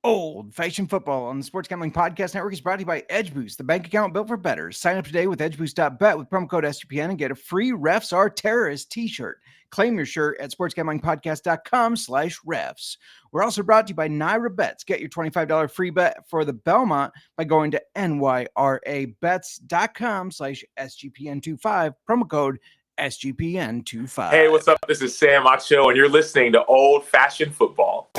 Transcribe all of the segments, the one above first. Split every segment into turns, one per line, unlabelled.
Old Fashioned Football on the Sports Gambling Podcast Network is brought to you by Edge Boost, the bank account built for bettors. Sign up today with edgeboost.bet with promo code SGPN and get a free Refs Are Terrorists t-shirt. Claim your shirt at sportsgamblingpodcast.com/refs. We're also brought to you by Naira Bets. Get your $25 free bet for the Belmont by going to nyrabets.com/SGPN25, promo code SGPN25.
Hey, what's up? This is Sam Acho, and you're listening to Old Fashioned Football.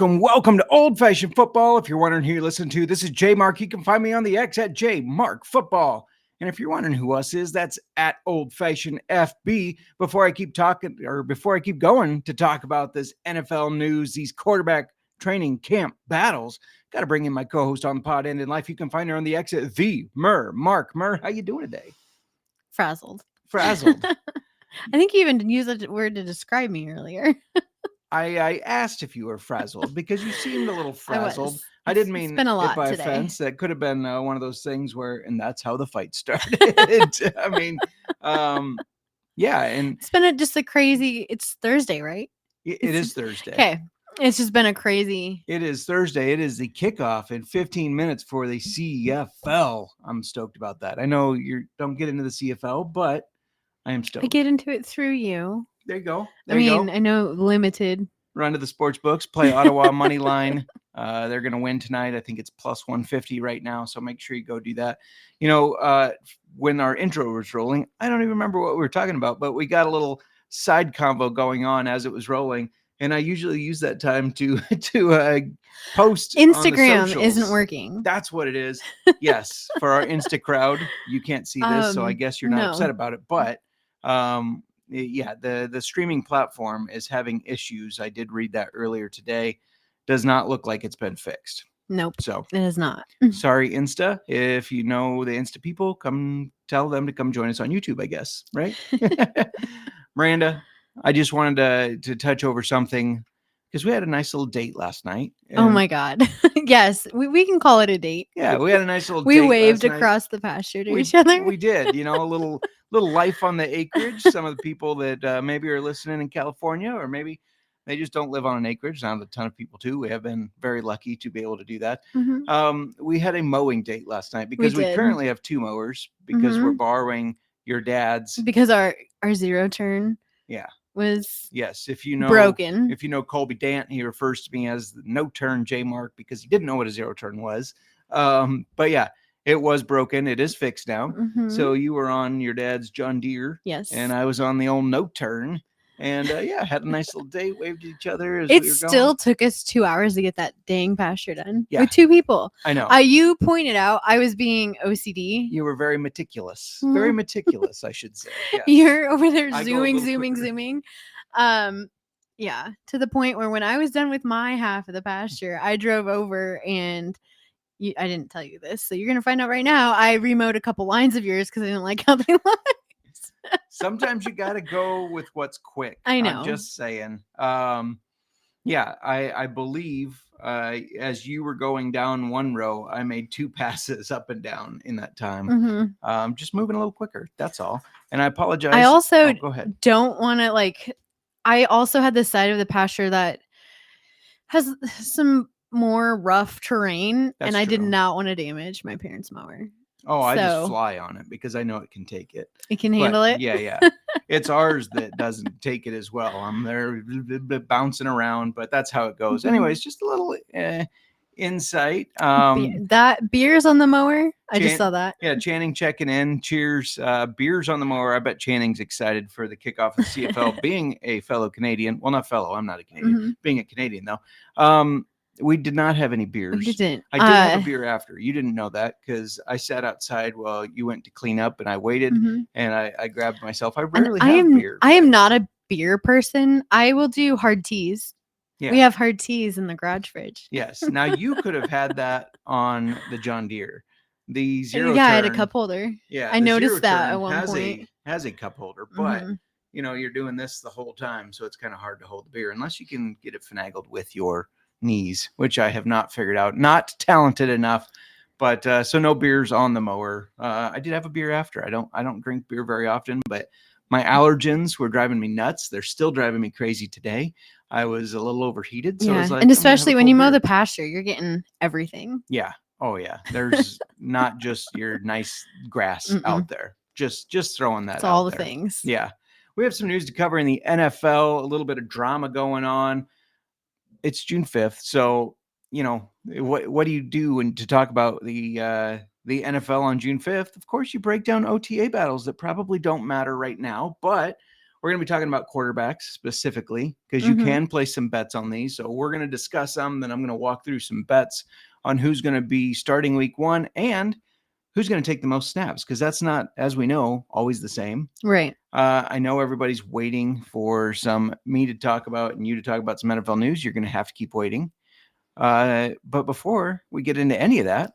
Welcome to Old Fashioned Football. If you're wondering who you're listening to, this is J Mark. You can find me on the X at J Mark Football. And if you're wondering who us is, that's at Old Fashioned FB. Before I keep going to talk about this NFL news, these quarterback training camp battles, got to bring in my co-host on the pod End in Life. You can find her on the X at the Mark. How you doing today?
Frazzled.
I
think you even used that word to describe me earlier.
I asked if you were frazzled because you seemed a little frazzled. I didn't mean
it's been a lot
it by
today.
offense. That could have been one of those things where, and that's how the fight started. I mean, yeah. And
it's been just a crazy, it's Thursday, right?
It is Thursday.
Okay. It's just been a crazy.
It is Thursday. It is the kickoff in 15 minutes for the CFL. I'm stoked about that. I know you don't get into the CFL, but I am stoked.
I get into it through you.
There you go.
I know limited.
Run to the sports books, play Ottawa money line. They're going to win tonight. I think it's plus 150 right now. So make sure you go do that. When our intro was rolling, I don't even remember what we were talking about, but we got a little side convo going on as it was rolling. And I usually use that time to post.
Instagram isn't working.
That's what it is. Yes. For our Insta crowd, you can't see this. So I guess you're not upset about it, but, yeah, the streaming platform is having issues. I did read that earlier today. Does not look like it's been fixed.
Nope.
So
it is not.
Sorry, Insta. If you know the Insta people, come tell them to come join us on YouTube, I guess. Right? Miranda, I just wanted to touch over something because we had a nice little date last night.
Oh my God. Yes, we can call it a date.
Yeah, we had a nice little
date. We waved across the pasture to each other.
We did, a little life on the acreage. Some of the people that maybe are listening in California, or maybe they just don't live on an acreage. Not a ton of people do. We have been very lucky to be able to do that. Mm-hmm. We had a mowing date last night because we currently have two mowers because we're borrowing your dad's.
Because our zero turn.
Yeah.
Was
if you know
broken.
If you know Colby Dant, he refers to me as the no turn J Mark because he didn't know what a zero turn was. But yeah, it was broken. It is fixed now. Mm-hmm. So you were on your dad's John Deere.
Yes.
And I was on the old no turn. And had a nice little date, waved at each other as
it
we were going.
Still took us 2 hours to get that dang pasture done with 2 people.
I know.
You pointed out I was being OCD.
You were very meticulous. Mm-hmm. Very meticulous, I should say. Yes.
You're over there zooming. Yeah, to the point where when I was done with my half of the pasture, I drove over and I didn't tell you this, so you're going to find out right now. I remowed a couple lines of yours because I didn't like how they looked.
Sometimes you got to go with what's quick.
I know.
I'm just saying. I believe as you were going down one row, I made 2 passes up and down in that time. Mm-hmm. Just moving a little quicker. That's all. And I apologize.
I also
go ahead.
Don't want to I also had this side of the pasture that has some more rough terrain.
That's
and I
true.
did not want to damage my parents' mower.
Oh, I just fly on it because I know it can take it.
It can handle it?
Yeah. It's ours that doesn't take it as well. I'm there bouncing around, but that's how it goes. Mm-hmm. Anyways, just a little insight.
That beers on the mower. I just saw that.
Yeah, Channing checking in. Cheers. Beers on the mower. I bet Channing's excited for the kickoff of the CFL. Being a fellow Canadian. Well, not fellow. I'm not a Canadian. Mm-hmm. Being a Canadian, though. We did not have any beers.
We didn't.
I did have a beer after. You didn't know that because I sat outside while you went to clean up, and I waited, and I grabbed myself. I rarely have beer.
I am not a beer person. I will do hard teas.
Yeah.
We have hard teas in the garage fridge.
Yes. Now you could have had that on the John Deere. The zero
Yeah,
turn,
I had a cup holder.
Yeah,
I noticed that
turn
at one point.
has a cup holder, but you're doing this the whole time, so it's kind of hard to hold the beer unless you can get it finagled with your knees, which I have not figured out. Not talented enough, but so no beers on the mower. I did have a beer after. I don't drink beer very often, but my allergens were driving me nuts. They're still driving me crazy today. I was a little overheated, so I was like,
and especially when you mow the pasture, you're getting everything.
Yeah. Oh yeah. There's not just your nice grass out there. Just throwing that. It's
all
out
the
there.
Things.
Yeah. We have some news to cover in the NFL. A little bit of drama going on. It's June 5th, so what do you do to talk about the NFL on June 5th? Of course, you break down OTA battles that probably don't matter right now, but we're going to be talking about quarterbacks specifically because you can place some bets on these. So we're going to discuss them. Then I'm going to walk through some bets on who's going to be starting week 1 and who's going to take the most snaps, because that's not, as we know, always the same.
Right.
I know everybody's waiting for me to talk about and you to talk about some NFL news. You're going to have to keep waiting. But before we get into any of that,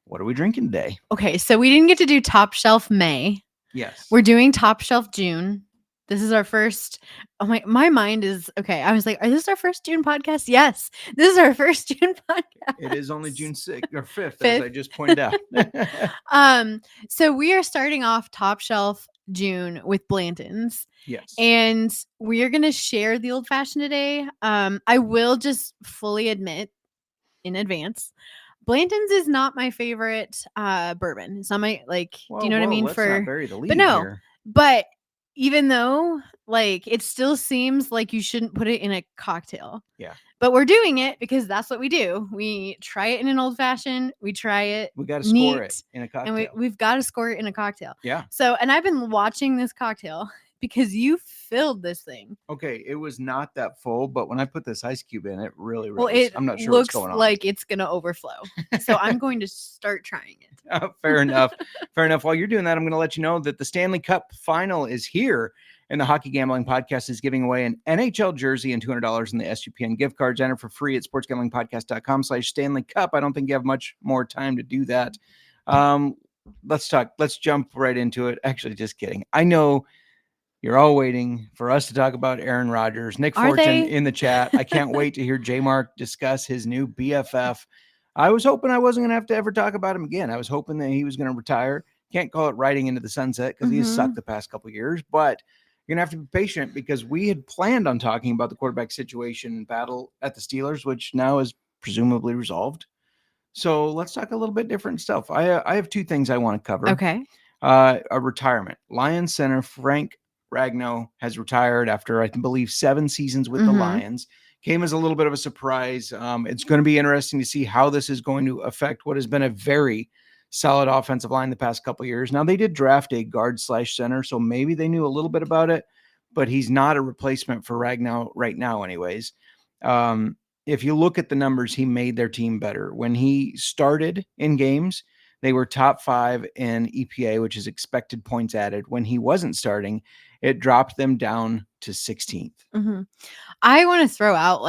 what are we drinking today?
Okay, so we didn't get to do Top Shelf May.
Yes.
We're doing Top Shelf June. This is our first. Oh my mind is okay. I was like, "Is this our first June podcast?" Yes, this is our first June podcast.
It is only June 6th or 5th, as I just pointed out.
So we are starting off Top Shelf June with Blanton's.
Yes.
And we are going to share the old fashioned today. I will just fully admit in advance, Blanton's is not my favorite bourbon. It's not my do you know what I mean?
Let's not bury the lead
but no,
here.
But even though it still seems like you shouldn't put it in a cocktail.
Yeah.
But we're doing it because that's what we do. We try it in an old fashioned. We try it.
We got to score it in a cocktail.
And we've got to score it in a cocktail.
Yeah.
So, and I've been watching this cocktail because you filled this thing.
Okay, it was not that full, but when I put this ice cube in, it really I'm not sure
looks
what's going on.
like it's going to overflow. So I'm going to start trying it.
Fair enough. Fair enough. While you're doing that, I'm going to let you know that the Stanley Cup final is here, and the Hockey Gambling Podcast is giving away an NHL jersey and $200 in the SGPN gift cards. Enter for free at sportsgamblingpodcast.com/Stanley Cup. I don't think you have much more time to do that. Let's jump right into it. Actually, just kidding. I know you're all waiting for us to talk about Aaron Rodgers. Nick Fortune in the chat. I can't wait to hear J Mark discuss his new BFF. I was hoping I wasn't going to have to ever talk about him again. I was hoping that he was going to retire. Can't call it riding into the sunset because he has sucked the past couple of years, but you're going to have to be patient because we had planned on talking about the quarterback situation battle at the Steelers, which now is presumably resolved. So let's talk a little bit different stuff. I have two things I want to cover.
Okay.
A retirement. Lions center Frank Ragnow has retired after, I believe, 7 seasons with the Lions. Came as a little bit of a surprise. It's going to be interesting to see how this is going to affect what has been a very solid offensive line the past couple of years. Now, they did draft a guard/center, so maybe they knew a little bit about it, but he's not a replacement for Ragnow right now anyways. If you look at the numbers, he made their team better. When he started in games, they were top 5 in EPA, which is expected points added. When he wasn't starting, it dropped them down to 16th.
I want to throw out,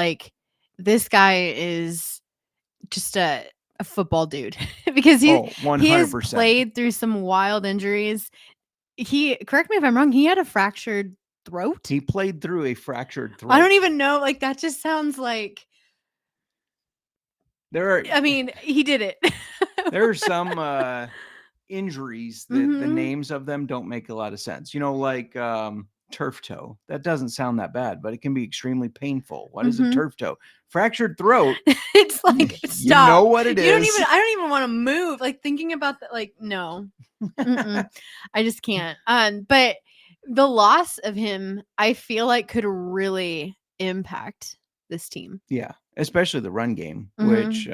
this guy is just a football dude because he has played through some wild injuries. Correct me if I'm wrong, he had a fractured throat.
He played through a fractured throat.
I don't even know. That just sounds like he did it.
There are some injuries that the names of them don't make a lot of sense. Turf toe. That doesn't sound that bad, but it can be extremely painful. What is a turf toe? Fractured throat.
It's stop.
You know what it is.
I don't even want to move. Thinking about that, no. I just can't. But the loss of him, I feel like could really impact this team.
Yeah, especially the run game, which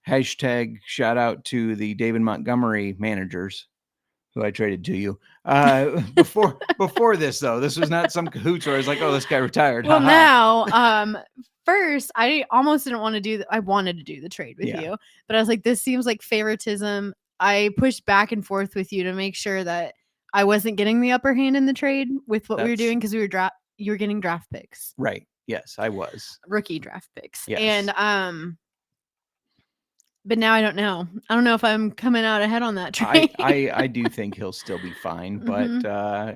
hashtag shout out to the David Montgomery managers who I traded to you. Before this though, this was not some cahoots where I was like, oh, this guy retired.
Well, now first, I almost didn't want to do I wanted to do the trade with you, but I was like, this seems like favoritism. I pushed back and forth with you to make sure that I wasn't getting the upper hand in the trade with what we were doing, because you were getting draft picks.
Right. Yes, I was.
Rookie draft picks.
Yes.
And but now I don't know. I don't know if I'm coming out ahead on that trade.
I do think he'll still be fine, but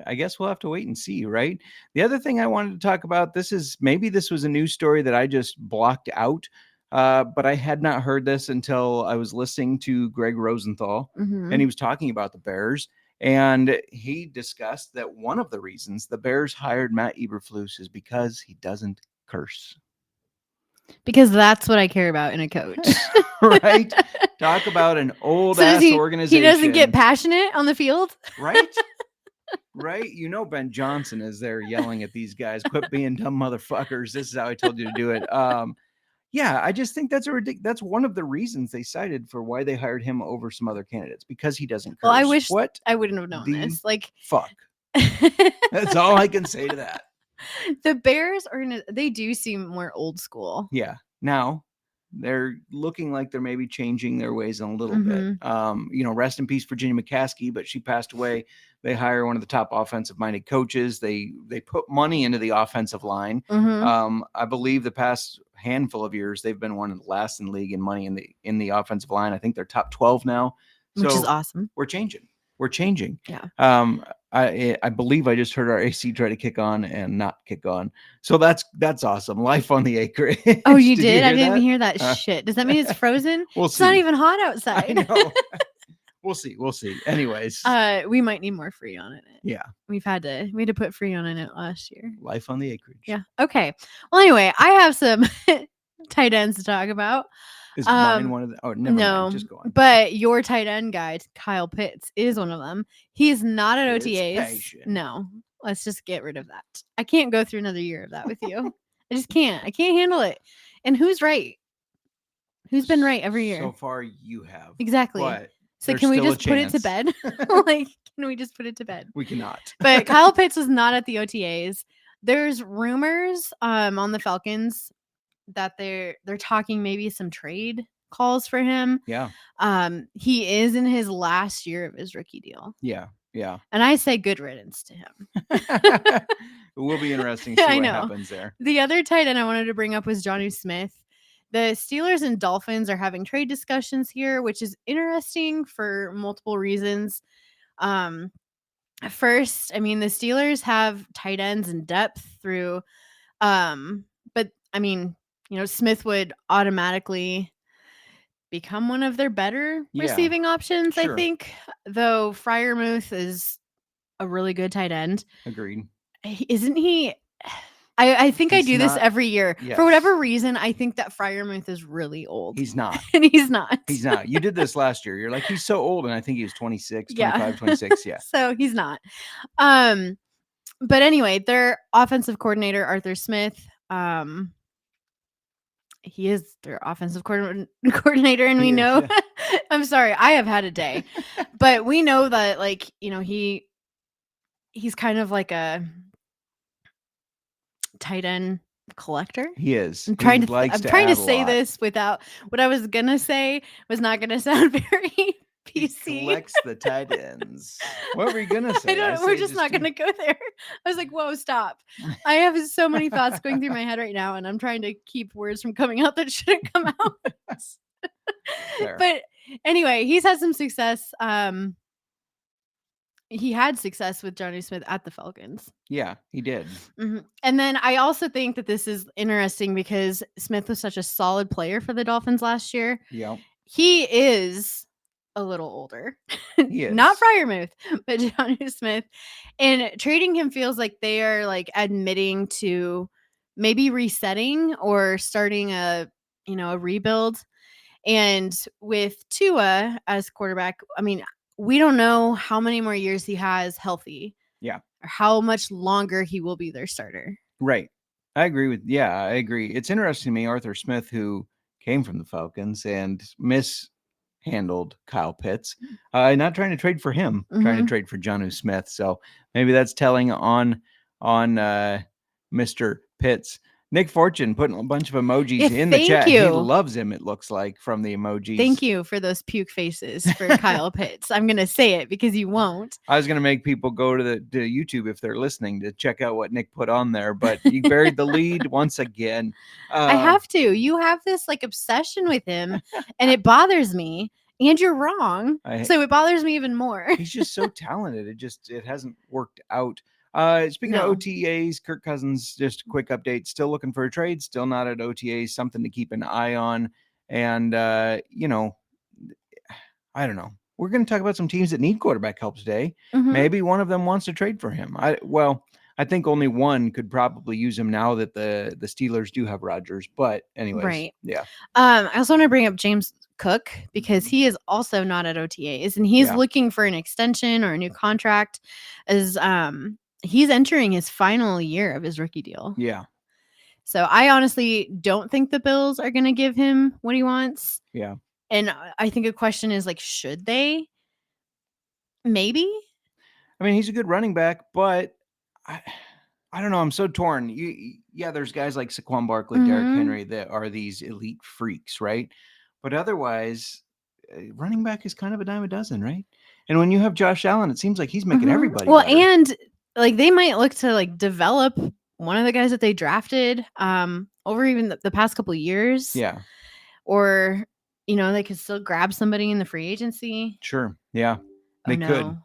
I guess we'll have to wait and see, right? The other thing I wanted to talk about, this was a news story that I just blocked out, but I had not heard this until I was listening to Greg Rosenthal, and he was talking about the Bears, and he discussed that one of the reasons the Bears hired Matt Eberflus is because he doesn't curse.
Because that's what I care about in a coach.
Right? Talk about an old-ass organization.
He doesn't get passionate on the field?
Right? Right? You know Ben Johnson is there yelling at these guys, quit being dumb motherfuckers. This is how I told you to do it. Yeah, I just think that's one of the reasons they cited for why they hired him over some other candidates, because he doesn't curse.
Well, I wish I wouldn't have known this. Like,
fuck. That's all I can say to that.
The Bears they do seem more old school.
Yeah. Now they're looking like they're maybe changing their ways a little bit. Rest in peace, Virginia McCaskey, but she passed away. They hire one of the top offensive-minded coaches. They put money into the offensive line. I believe the past handful of years they've been one of the last in the league in money in the offensive line. I think they're top 12 now,
which is awesome.
We're changing.
Yeah.
I believe I just heard our AC try to kick on and not kick on. So that's awesome. Life on the Acreage.
Oh, you did? I didn't hear that shit. Does that mean it's frozen?
It's
not even hot outside.
I know. We'll see. Anyways.
We might need more Freon in it.
Yeah.
We had to put Freon in it last year.
Life on the Acreage.
Yeah. Okay. Well, anyway, I have some tight ends to talk about.
Is mine one of the? Oh, never mind. Just go on.
But your tight end guy, Kyle Pitts, is one of them. He's not at OTAs. No, let's just get rid of that. I can't go through another year of that with you. I just can't. I can't handle it. And who's right? Who's been right every year?
So far, you have.
Exactly.
But
so can we just put it to bed? Like, can we just put it to bed?
We cannot.
But Kyle Pitts was not at the OTAs. There's rumors on the Falcons that they're talking maybe some trade calls for him.
Yeah.
He is in his last year of his rookie deal.
Yeah.
And I say good riddance to him.
It will be interesting to see what happens there.
The other tight end I wanted to bring up was Jonnu Smith. The Steelers and Dolphins are having trade discussions here, which is interesting for multiple reasons. First, I mean, the Steelers have tight ends in depth through, but I mean, Smith would automatically become one of their better receiving options, sure. I think. Though Freiermuth is a really good tight end.
Agreed.
Isn't he? I think I do this every year. Yes. For whatever reason, I think that Freiermuth is really old.
He's not.
And he's not.
He's not. You did this last year. You're like, he's so old. And I think he was 26, 25, 26. Yeah.
So he's not. But anyway, their offensive coordinator, Arthur Smith, he is their offensive coordinator, and we know. Yeah. I'm sorry, I have had a day, but we know that, like, he's kind of like a tight end collector.
He is.
I'm trying to say this without what I was gonna say was not gonna sound very PC.
He collects the tight ends. What were you gonna say?
We're just not gonna go there. I was like, whoa, stop. I have so many thoughts going through my head right now, and I'm trying to keep words from coming out that shouldn't come out. But anyway, he's had some success. He had success with Jonnu Smith at the Falcons.
Yeah, he did.
Mm-hmm. And then I also think that this is interesting because Smith was such a solid player for the Dolphins last year.
Yeah.
He is a little older.
He is.
Not Freiermuth, but Jonnu Smith. And trading him feels like they are like admitting to maybe resetting or starting a rebuild. And with Tua as quarterback, I mean, we don't know how many more years he has healthy.
Yeah.
Or how much longer he will be their starter.
Right. I agree. It's interesting to me, Arthur Smith, who came from the Falcons and mishandled Kyle Pitts, not trying to trade for him, trying to trade for Jonnu Smith. So maybe that's telling on Mr. Pitts. Nick Fortune putting a bunch of emojis in the chat. He loves him, it looks like, from the emojis.
Thank you for those puke faces for Kyle Pitts. I'm going to say it because you won't.
I was going to make people go to YouTube if they're listening to check out what Nick put on there, but you buried the lead once again.
I have to. You have this like obsession with him, and it bothers me. And you're wrong. So it bothers me even more.
He's just so talented. It hasn't worked out. Speaking of OTAs, Kirk Cousins, just a quick update, still looking for a trade, still not at OTAs, something to keep an eye on. And, I don't know. We're going to talk about some teams that need quarterback help today. Mm-hmm. Maybe one of them wants to trade for him. I think only one could probably use him now that the Steelers do have Rodgers. But anyways,
right.
Yeah.
I also want to bring up James Cook because he is also not at OTAs and he's looking for an extension or a new contract as he's entering his final year of his rookie deal.
Yeah.
So I honestly don't think the Bills are going to give him what he wants.
Yeah.
And I think a question is like, should they? Maybe.
I mean, he's a good running back, but I don't know. I'm so torn. There's guys like Saquon Barkley, mm-hmm. Derrick Henry that are these elite freaks, right? But otherwise, running back is kind of a dime a dozen, right? And when you have Josh Allen, it seems like he's making mm-hmm. everybody better.
And like they might look to like develop one of the guys that they drafted over even the past couple of years.
Yeah.
Or, they could still grab somebody in the free agency.
Sure. Yeah. They could.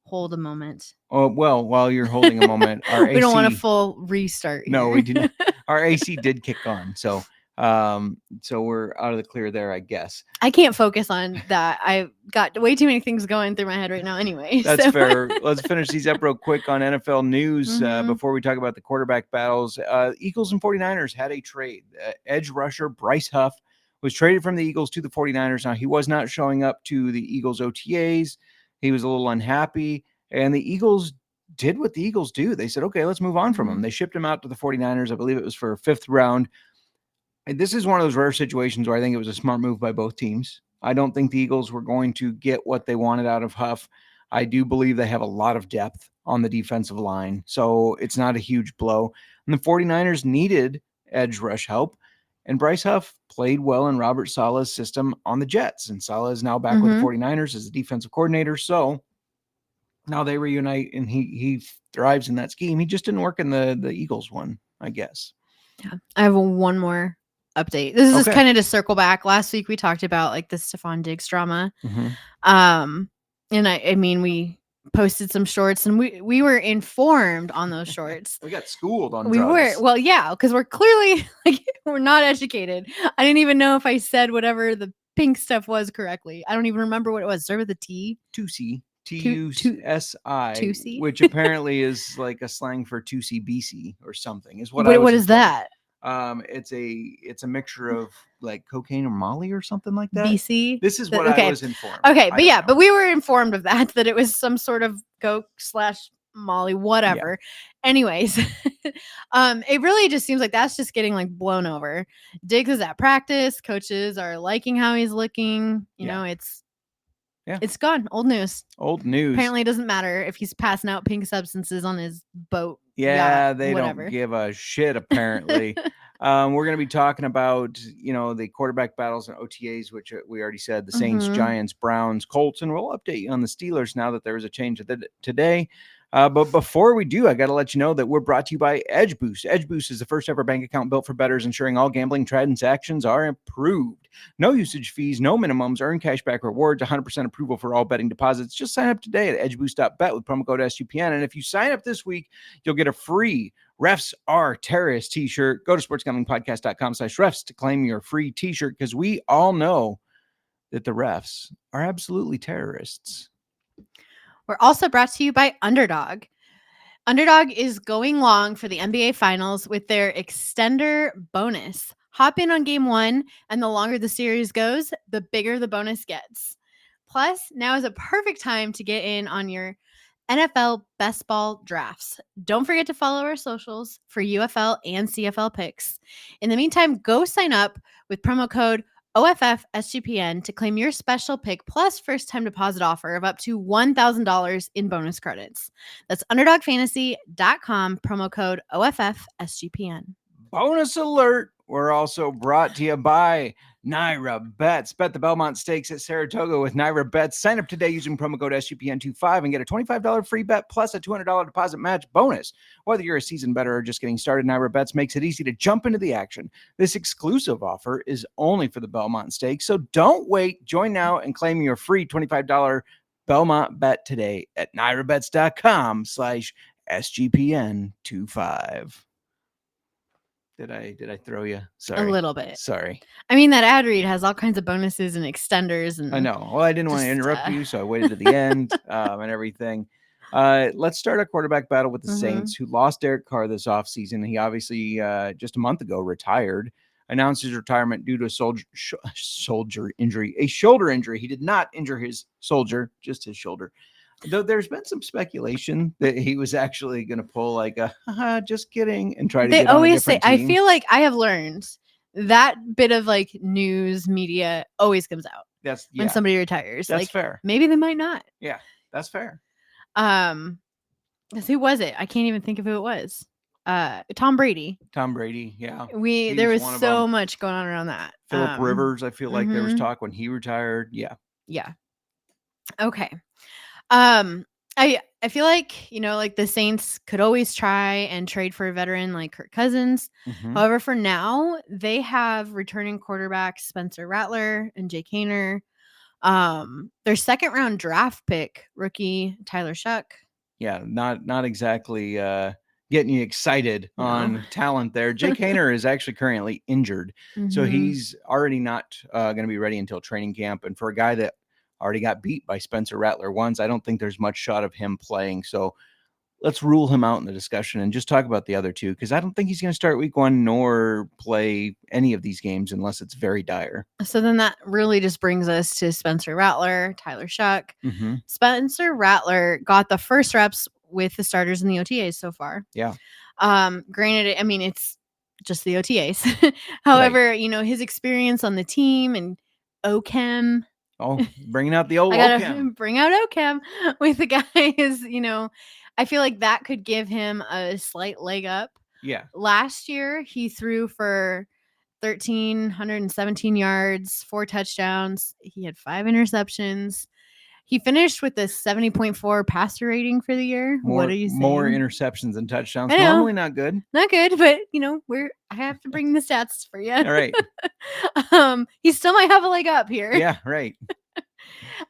Hold a moment.
Oh, well, while you're holding a moment, our AC...
We don't want a full restart.
No, we didn't. Our AC did kick on. So we're out of the clear there, I guess.
I can't focus on that. I've got way too many things going through my head right now anyway.
That's fair. Let's finish these up real quick on NFL news mm-hmm. Before we talk about the quarterback battles. Eagles and 49ers had a trade. Edge rusher Bryce Huff was traded from the Eagles to the 49ers. Now, he was not showing up to the Eagles OTAs. He was a little unhappy, and the Eagles did what the Eagles do. They said, okay, let's move on from him. They shipped him out to the 49ers. I believe it was for a 5th round. And this is one of those rare situations where I think it was a smart move by both teams. I don't think the Eagles were going to get what they wanted out of Huff. I do believe they have a lot of depth on the defensive line, so it's not a huge blow. And the 49ers needed edge rush help, and Bryce Huff played well in Robert Saleh's system on the Jets, and Saleh is now back mm-hmm. with the 49ers as the defensive coordinator, so now they reunite, and he thrives in that scheme. He just didn't work in the Eagles one, I guess.
Yeah, I have one more update. This is just kind of to circle back. Last week we talked about like the Stephon Diggs drama. Mm-hmm. And I mean, we posted some shorts and we were informed on those shorts.
We got schooled on
drugs. Well, yeah, because we're clearly like, we're not educated. I didn't even know if I said whatever the pink stuff was correctly. I don't even remember what it was. Start with a T.
Tusi. T-U-S-I.
Tusi.
Which apparently is like a slang for 2C-BC or something. Is what.
Wait, what is that?
It's a mixture of like cocaine or Molly or something like that.
BC.
This is what I was informed.
Okay, but we were informed of that it was some sort of coke / Molly, whatever. Yeah. Anyways, it really just seems like that's just getting like blown over. Diggs is at practice. Coaches are liking how he's looking. You know, it's gone. Old news.
Apparently,
it doesn't matter if he's passing out pink substances on his boat.
Yeah, they don't give a shit, apparently. We're going to be talking about, the quarterback battles and OTAs, which we already said, the Saints, mm-hmm. Giants, Browns, Colts, and we'll update you on the Steelers now that there was a change today. But before we do, I got to let you know that we're brought to you by Edge Boost. Edge Boost is the first ever bank account built for bettors, ensuring all gambling transactions are improved. No usage fees, no minimums, earn cashback rewards, 100% approval for all betting deposits. Just sign up today at edgeboost.bet with promo code SGPN. And if you sign up this week, you'll get a free Refs Are Terrorists t-shirt. Go to sportsgamblingpodcast.com/refs to claim your free t-shirt, because we all know that the refs are absolutely terrorists.
We're also brought to you by Underdog. Underdog is going long for the NBA Finals with their extender bonus. Hop in on game 1, and the longer the series goes, the bigger the bonus gets. Plus, now is a perfect time to get in on your NFL best ball drafts. Don't forget to follow our socials for UFL and CFL picks. In the meantime, go sign up with promo code OFFSGPN to claim your special pick plus first-time deposit offer of up to $1,000 in bonus credits. That's UnderdogFantasy.com, promo code OFFSGPN.
bonus alert. We're also brought to you by Naira Bets. Bet the Belmont Stakes at Saratoga with Naira Bets. Sign up today using promo code SGPN25 and get a $25 free bet plus a $200 deposit match bonus. Whether you're a seasoned bettor or just getting started, Naira Bets makes it easy to jump into the action. This exclusive offer is only for the Belmont Stakes, so don't wait. Join now and claim your free $25 Belmont bet today at nairabets.com/SGPN25. Did I throw you? Sorry.
A little bit.
Sorry.
I mean, that ad read has all kinds of bonuses and extenders. And
I know. Well, I didn't want to interrupt you, so I waited to the end and everything. Let's start a quarterback battle with the Saints, who lost Derek Carr this offseason. He obviously just a month ago retired, announced his retirement due to a shoulder injury. He did not injure his soldier, just his shoulder. Though there's been some speculation that he was actually going to pull like a just kidding and try to get on a different team.
I feel like I have learned that bit of like news media always comes out. When somebody retires.
That's
like,
fair.
Maybe they might not.
Yeah, that's fair.
Who was it? I can't even think of who it was. Tom Brady.
Yeah.
There was so much going on around that.
Phillip Rivers, I feel like there was talk when he retired. Yeah.
Okay. I feel like, like the Saints could always try and trade for a veteran like Kirk Cousins. However, for now, they have returning quarterbacks Spencer Rattler and Jake Haener. Their second round draft pick rookie Tyler Shuck.
Yeah, not exactly getting you excited on talent there. Jake Haener is actually currently injured, so he's already not going to be ready until training camp. And for a guy that already got beat by Spencer Rattler once, I don't think there's much shot of him playing. So let's rule him out in the discussion and just talk about the other two, because I don't think he's going to start week 1 nor play any of these games unless it's very dire.
So then that really just brings us to Spencer Rattler, Tyler Shuck. Spencer Rattler got the first reps with the starters in the OTAs so far.
Yeah.
Granted, I mean, it's just the OTAs. However, his experience on the team and OChem.
Oh, bringing out the old OChem.
Bring out OChem with the guys, I feel like that could give him a slight leg up.
Yeah.
Last year, he threw for 1,317 yards, 4 touchdowns. He had 5 interceptions. He finished with a 70.4 passer rating for the year. What are you saying? More
interceptions than touchdowns. Normally not good.
Not good, but I have to bring the stats for you.
All right.
He still might have a leg up here.
Yeah, right.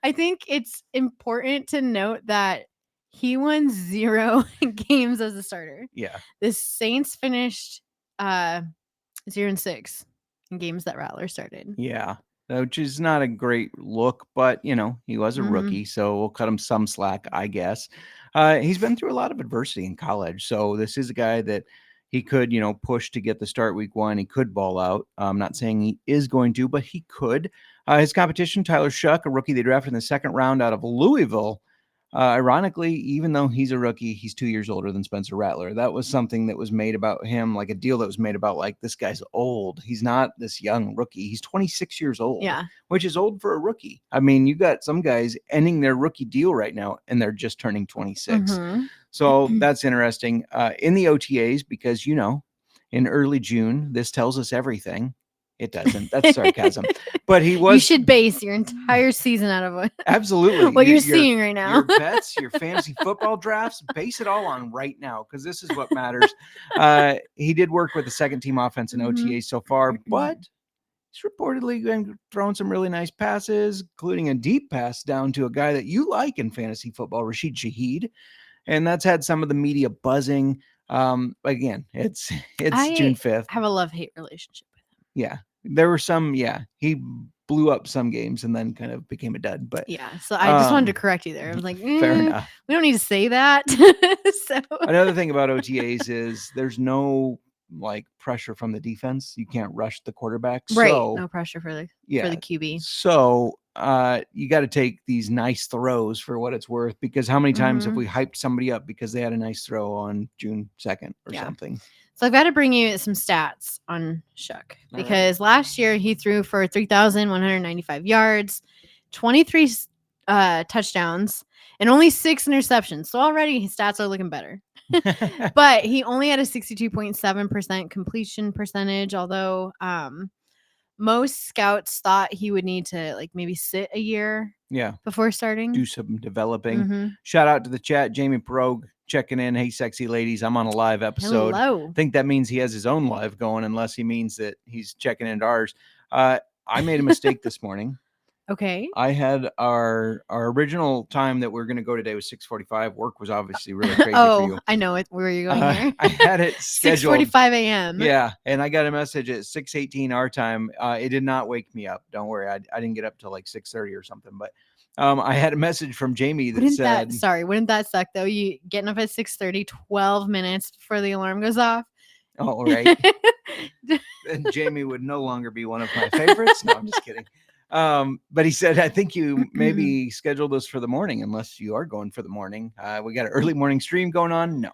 I think it's important to note that he won 0 games as a starter.
Yeah.
The Saints finished 0-6 in games that Rattler started.
Yeah. Which is not a great look, but he was a rookie, so we'll cut him some slack, I guess. He's been through a lot of adversity in college, so this is a guy that he could, push to get the start week 1. He could ball out. I'm not saying he is going to, but he could. His competition, Tyler Shuck, a rookie they drafted in the second round out of Louisville. Ironically, even though he's a rookie, he's 2 years older than Spencer Rattler. That was something that was made about him, like a deal that was made about like, this guy's old. He's not this young rookie. He's 26 years old, which is old for a rookie. I mean, you got some guys ending their rookie deal right now, and they're just turning 26. So that's interesting. In the OTAs, because, in early June, this tells us everything. It doesn't. That's sarcasm. But he was.
You should base your entire season out of
absolutely
what you're seeing right now.
Your bets, your fantasy football drafts, base it all on right now, because this is what matters. He did work with the second team offense in OTA so far, but he's reportedly been throwing some really nice passes, including a deep pass down to a guy that you like in fantasy football, Rashid Shaheed, and that's had some of the media buzzing. Again, it's June 5th.
I have a love-hate relationship.
Yeah, there were some. Yeah, he blew up some games and then kind of became a dud. But
so I just wanted to correct you there. I was like,
fair enough.
We don't need to say that. So
another thing about OTAs is there's no like pressure from the defense. You can't rush the quarterback.
Right.
So,
no pressure for the QB.
So you got to take these nice throws for what it's worth, because how many times have we hyped somebody up because they had a nice throw on June 2nd or something?
So I've got to bring you some stats on Shuck, because last year he threw for 3,195 yards, 23 touchdowns, and only 6 interceptions. So already his stats are looking better. But he only had a 62.7% completion percentage, although most scouts thought he would need to like maybe sit a year before starting.
Do some developing. Shout out to the chat. Jamie Perogue checking in. Hey, sexy ladies. I'm on a live episode.
Hello.
I think that means he has his own live going, unless he means that he's checking into ours. I made a mistake this morning.
Okay.
I had our original time that we are going to go today was 6:45. Work was obviously really crazy for you.
I know it. Where are you going here?
I had it scheduled
6:45 a.m.
Yeah, and I got a message at 6:18 our time. It did not wake me up. Don't worry. I didn't get up till like 6:30 or something. But I had a message from Jamie that
wouldn't that suck though? You getting up at 6:30, 12 minutes before the alarm goes off.
Oh, right. And Jamie would no longer be one of my favorites. No, I'm just kidding. But he said, I think you maybe scheduled us for the morning, unless you are going for the morning. We got an early morning stream going on. No,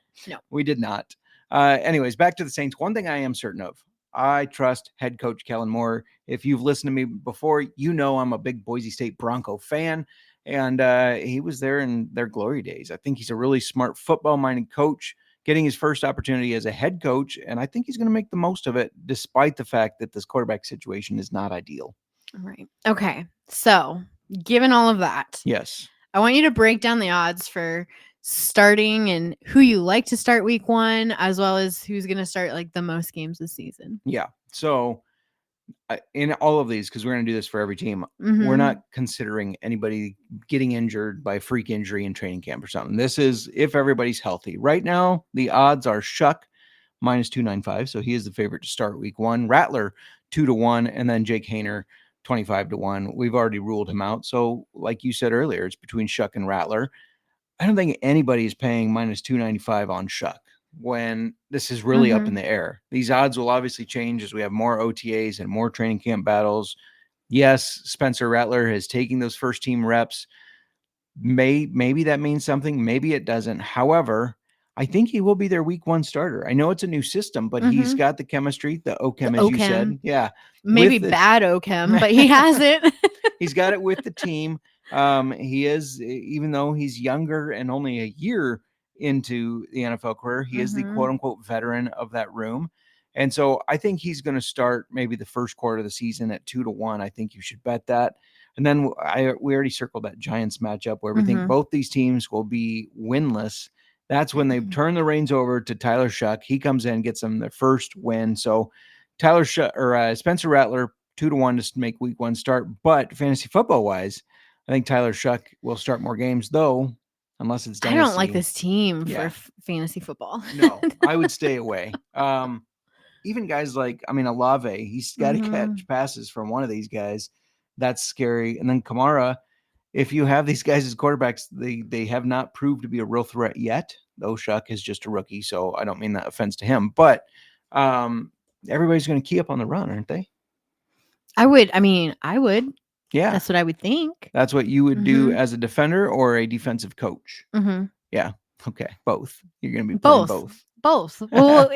we did not. Anyways, back to the Saints. One thing I am certain of, I trust head coach Kellen Moore. If you've listened to me before, you know I'm a big Boise State Bronco fan, and he was there in their glory days. I think he's a really smart football-minded coach, getting his first opportunity as a head coach, and I think he's going to make the most of it, despite the fact that this quarterback situation is not ideal.
Right. Okay. So, given all of that,
yes,
I want you to break down the odds for starting and who you like to start week 1, as well as who's going to start like the most games this season.
Yeah. So, in all of these, because we're going to do this for every team, we're not considering anybody getting injured by freak injury in training camp or something. This is if everybody's healthy. Right now, the odds are Shuck minus 295. So he is the favorite to start week 1. Rattler 2-1, and then Jake Haener 25-1. We've already ruled him out. So like you said earlier, it's between Shuck and Rattler. I don't think anybody is paying minus 295 on Shuck when this is really up in the air. These odds will obviously change as we have more OTAs and more training camp battles. Yes, Spencer Rattler is taking those first team reps. Maybe that means something. Maybe it doesn't. However, I think he will be their week 1 starter. I know it's a new system, but he's got the chemistry, the OChem, as you said. Yeah.
Maybe bad OChem, but he has it.
He's got it with the team. He is, even though he's younger and only a year into the NFL career, he is the quote unquote veteran of that room. And so I think he's going to start maybe the first quarter of the season at 2-1. I think you should bet that. And then we already circled that Giants matchup where we think both these teams will be winless. That's when they turn the reins over to Tyler Shuck. He comes in, gets them their first win. So Tyler Shuck or Spencer Rattler 2-1 to make week 1 start. But fantasy football wise, I think Tyler Shuck will start more games, though, unless it's dynasty.
I don't like this team for fantasy football.
No, I would stay away. Even guys like, Olave, he's got to catch passes from one of these guys. That's scary. And then Kamara, if you have these guys as quarterbacks, they have not proved to be a real threat yet, though Shuck is just a rookie, so I don't mean that offense to him. But everybody's going to key up on the run, aren't they?
I would. Yeah. That's what I would think.
That's what you would do as a defender or a defensive coach? Yeah. Okay. Both. You're going to be playing both.
Both. Well,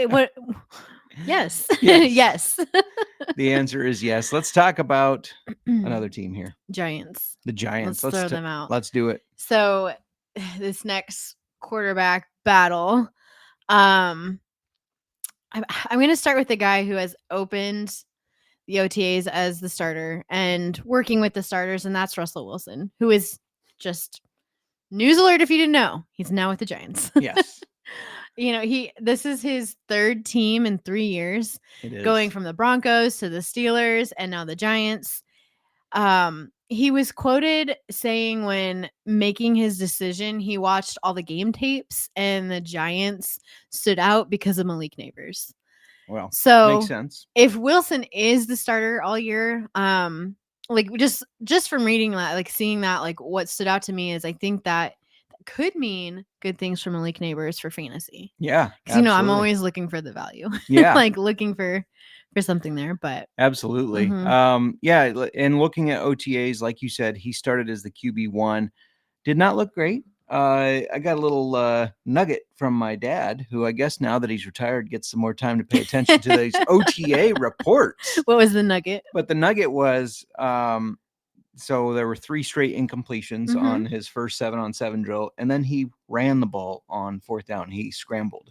yes. Yes.
The answer is yes. Let's talk about another team here.
Giants.
The Giants.
Let's throw them out.
Let's do it.
So this next quarterback battle, I'm going to start with the guy who has opened the OTAs as the starter and working with the starters, and that's Russell Wilson, who is just news alert if you didn't know. He's now with the Giants.
Yes.
This is his 3rd team in 3 years, going from the Broncos to the Steelers and now the Giants. He was quoted saying when making his decision, he watched all the game tapes and the Giants stood out because of Malik Neighbors.
Well,
so
makes sense.
If Wilson is the starter all year, just from reading that, seeing that, what stood out to me is I think that could mean good things for Malik Neighbors for fantasy.
Yeah.
Because, I'm always looking for the value.
Yeah.
Looking for something there, but.
Absolutely. Yeah. And looking at OTAs, like you said, he started as the QB1. Did not look great. I got a little nugget from my dad, who I guess now that he's retired gets some more time to pay attention to these OTA reports.
What was the nugget?
But the nugget was So there were 3 straight incompletions on his first 7-on-7 drill, and then he ran the ball on 4th down. He scrambled.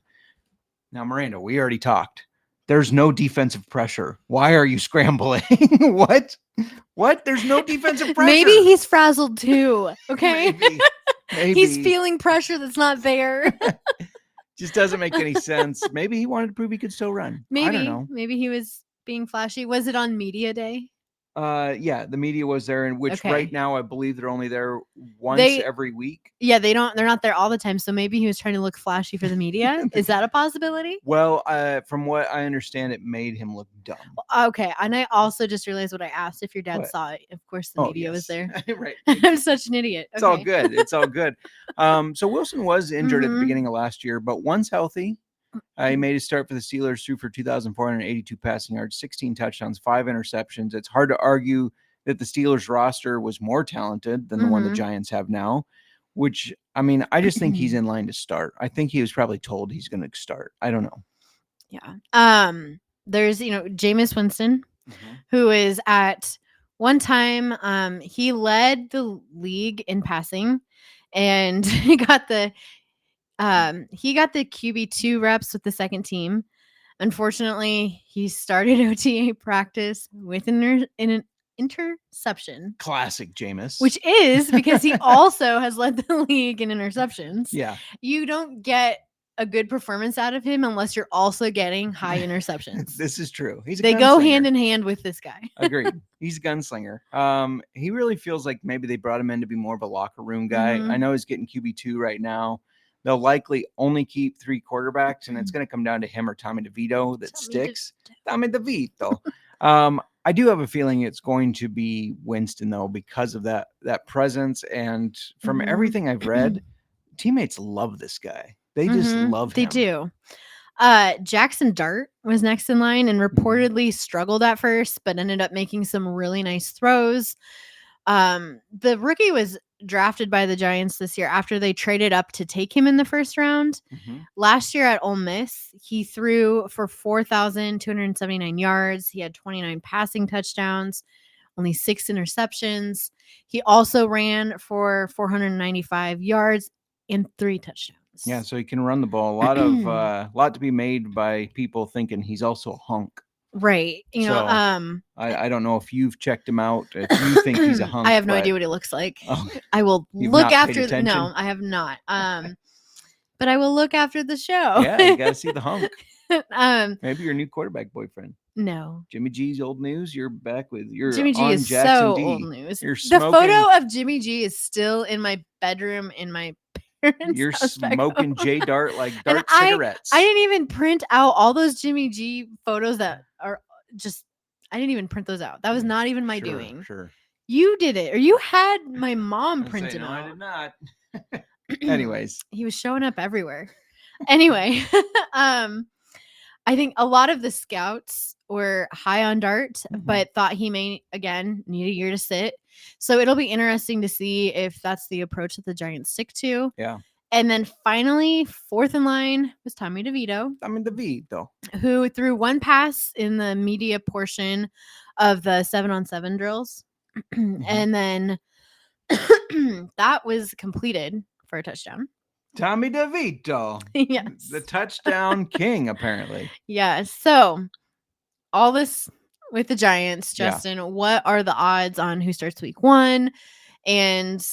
Now, Miranda, we already talked. There's no defensive pressure. Why are you scrambling? What? There's no defensive pressure.
Maybe he's frazzled too. Okay.
Maybe.
He's feeling pressure that's not there.
Just doesn't make any sense. Maybe he wanted to prove he could still run.
Maybe.
I don't know.
Maybe he was being flashy. Was it on media day?
Yeah, the media was there, in which right now I believe they're only there once every week.
Yeah, they're not there all the time. So maybe he was trying to look flashy for the media. Is that a possibility?
Well, from what I understand, it made him look dumb.
Okay, and I also just realized what I asked if your dad saw it. Of course, the media was there.
Right.
I'm such an idiot.
It's all good. It's all good. So Wilson was injured at the beginning of last year, but once healthy, he made his start for the Steelers, threw for 2,482 passing yards, 16 touchdowns, 5 interceptions. It's hard to argue that the Steelers roster was more talented than the one the Giants have now, which, I mean, I just think he's in line to start. I think he was probably told he's going to start. I don't know.
Yeah. There's, Jameis Winston, who is at one time, he led the league in passing, and he got the QB2 reps with the second team. Unfortunately, he started OTA practice with an interception.
Classic Jameis.
Which is because he also has led the league in interceptions.
Yeah.
You don't get a good performance out of him unless you're also getting high interceptions.
This is true.
They go hand in hand with this guy.
Agreed. He's a gunslinger. He really feels like maybe they brought him in to be more of a locker room guy. I know he's getting QB2 right now. They'll likely only keep 3 quarterbacks, and it's going to come down to him or Tommy DeVito that sticks. Tommy DeVito. I do have a feeling it's going to be Winston, though, because of that presence. And from everything I've read, teammates love this guy. They just love him.
They do. Jackson Dart was next in line and reportedly struggled at first, but ended up making some really nice throws. The rookie was drafted by the Giants this year after they traded up to take him in the first round. Last year at Ole Miss, he threw for 4,279 yards. He had 29 passing touchdowns, only 6 interceptions. He also ran for 495 yards and 3 touchdowns.
Yeah, so he can run the ball. A lot to be made by people thinking he's also a hunk.
Right.
I don't know if you've checked him out. If you think he's a hunk.
I have no idea what he looks like. I will look after. No, I have not. But I will look after the show.
Yeah, you got to see the hunk. Maybe your new quarterback boyfriend.
No.
Jimmy G's old news. You're back with
Jimmy G is
Jackson
so
D.
old news.
The
photo of Jimmy G is still in my bedroom in my parents'
You're
house
smoking J Dart like Dart cigarettes.
I didn't even print out all those Jimmy G photos that are just. I didn't even print those out. That was not even my doing.
Sure.
You did it, or you had my mom print it out.
I did not. Anyways,
he was showing up everywhere. Anyway, I think a lot of the scouts were high on Dart, but thought he may, again, need a year to sit. So it'll be interesting to see if that's the approach that the Giants stick to.
Yeah.
And then finally, 4th in line was Tommy DeVito. Who threw 1 pass in the media portion of the 7-on-7 drills. And then that was completed for a touchdown.
Tommy DeVito.
Yes.
The touchdown king, apparently.
Yeah. So all this with the Giants, Justin, what are the odds on who starts week 1? And,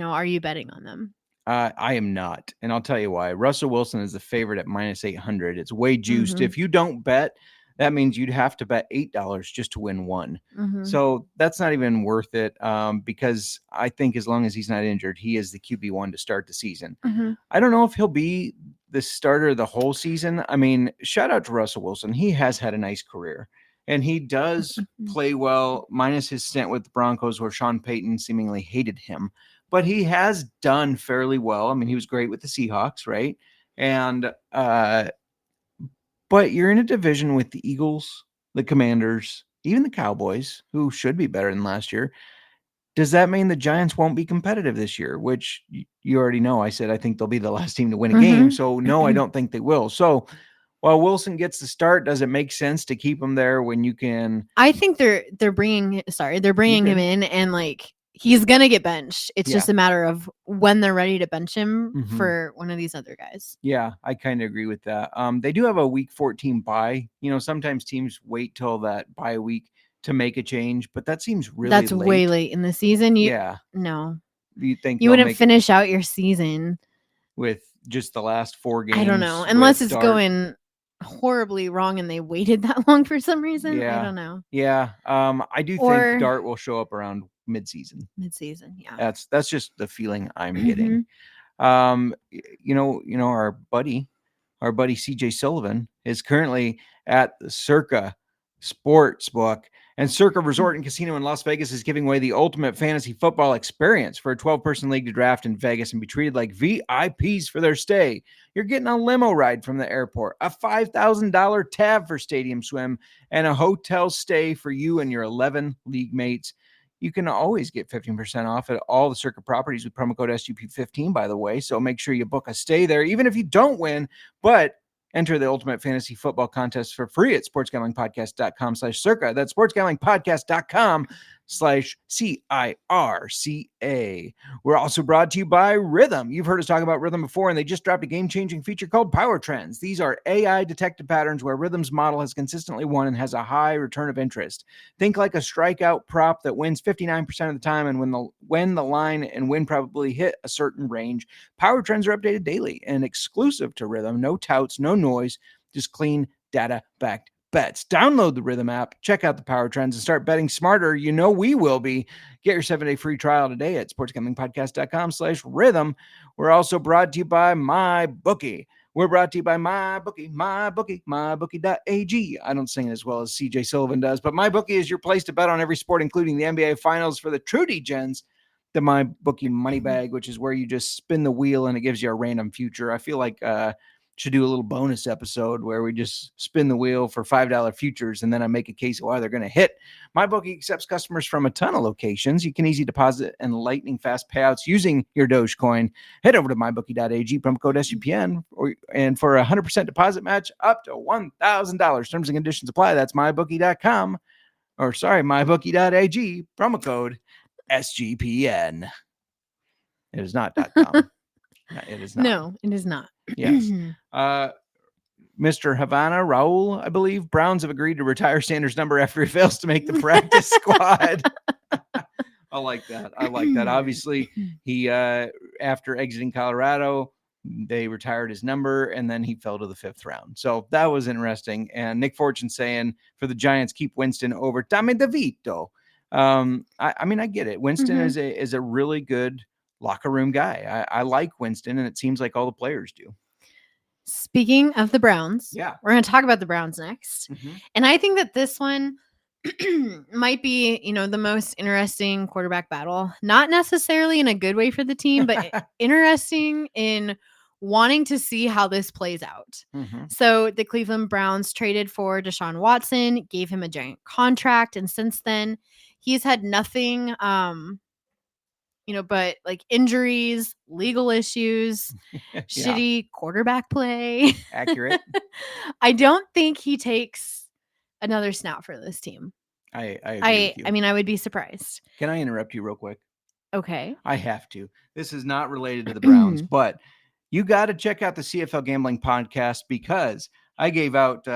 are you betting on them?
I am not. And I'll tell you why. Russell Wilson is the favorite at -800. It's way juiced. If you don't bet, that means you'd have to bet $8 just to win 1. So that's not even worth it because I think as long as he's not injured, he is the QB1 to start the season. I don't know if he'll be the starter the whole season. I mean, shout out to Russell Wilson. He has had a nice career. And he does play well, minus his stint with the Broncos where Sean Payton seemingly hated him. But he has done fairly well. I mean, he was great with the Seahawks, right? And but you're in a division with the Eagles, the Commanders, even the Cowboys, who should be better than last year. Does that mean the Giants won't be competitive this year? Which you already know. I said I think they'll be the last team to win a game. So no, I don't think they will. So while Wilson gets the start, does it make sense to keep him there when you can?
I think they're bringing him in, and like he's gonna get benched. It's just a matter of when they're ready to bench him for one of these other guys.
Yeah, I kind of agree with that. They do have a week 14 bye. Sometimes teams wait till that bye week to make a change, but that seems really
that's
late.
way late in the season. No.
You think
you wouldn't finish out your season
with just the last 4 games?
I don't know, unless it's going horribly wrong and they waited that long for some reason.
Yeah.
I don't know.
Yeah. I do think Dart will show up around mid-season. Yeah. That's just the feeling I'm getting. Our buddy CJ Sullivan is currently at the Circa Sportsbook, and Circa Resort and Casino in Las Vegas is giving away the ultimate fantasy football experience for a 12-person league to draft in Vegas and be treated like VIPs for their stay. You're getting a limo ride from the airport, a $5,000 tab for stadium swim, and a hotel stay for you and your 11 league mates. You can always get 15% off at all the Circa properties with promo code SGP15, by the way. So make sure you book a stay there, even if you don't win. But enter the Ultimate Fantasy Football Contest for free at sportsgamblingpodcast.com/circa. That's sportsgamblingpodcast.com/CIRCA. We're also brought to you by Rhythm. You've heard us talk about Rhythm before, and they just dropped a game-changing feature called Power Trends. These are AI-detected patterns where Rhythm's model has consistently won and has a high return of interest. Think like a strikeout prop that wins 59% of the time, and when the line and win probably hit a certain range. Power Trends are updated daily and exclusive to Rhythm. No touts, no noise, just clean data-backed bets. Download the Rhythm app, check out the Power Trends, and start betting smarter. We will be. Get your 7-day free trial today at sportsgamblingpodcast.com/rhythm. We're also brought to you by MyBookie. We're brought to you by MyBookie, mybookie.ag. I don't sing it as well as CJ Sullivan does, but MyBookie is your place to bet on every sport, including the NBA Finals for the true degens. The MyBookie money bag, which is where you just spin the wheel and it gives you a random future. I feel like should do a little bonus episode where we just spin the wheel for $5 futures and then I make a case of why they're going to hit. MyBookie accepts customers from a ton of locations. You can easy deposit and lightning fast payouts using your Dogecoin. Head over to mybookie.ag, promo code SGPN, and for a 100% deposit match up to $1,000. Terms and conditions apply. That's mybookie.com, or sorry, mybookie.ag, promo code SGPN. It is not .com. It is not.
No, it is not.
Yes. Mr. Havana, Raul, I believe, Browns have agreed to retire Sanders' number after he fails to make the practice squad. I like that. Obviously, he, after exiting Colorado, they retired his number, and then he fell to the 5th round. So that was interesting. And Nick Fortune saying for the Giants, keep Winston over Tommy DeVito. I get it. Winston is a really good locker room guy. I like Winston, and it seems like all the players do.
Speaking of the Browns, we're going to talk about the Browns next. And I think that this one might be, the most interesting quarterback battle. Not necessarily in a good way for the team, but interesting in wanting to see how this plays out. So the Cleveland Browns traded for Deshaun Watson, gave him a giant contract, and since then he's had nothing but like injuries, legal issues, shitty quarterback play.
Accurate.
I don't think he takes another snap for this team.
I agree with you.
I mean, I would be surprised.
Can I interrupt you real quick?
Okay.
I have to. This is not related to the Browns, but you got to check out the CFL Gambling Podcast because I gave out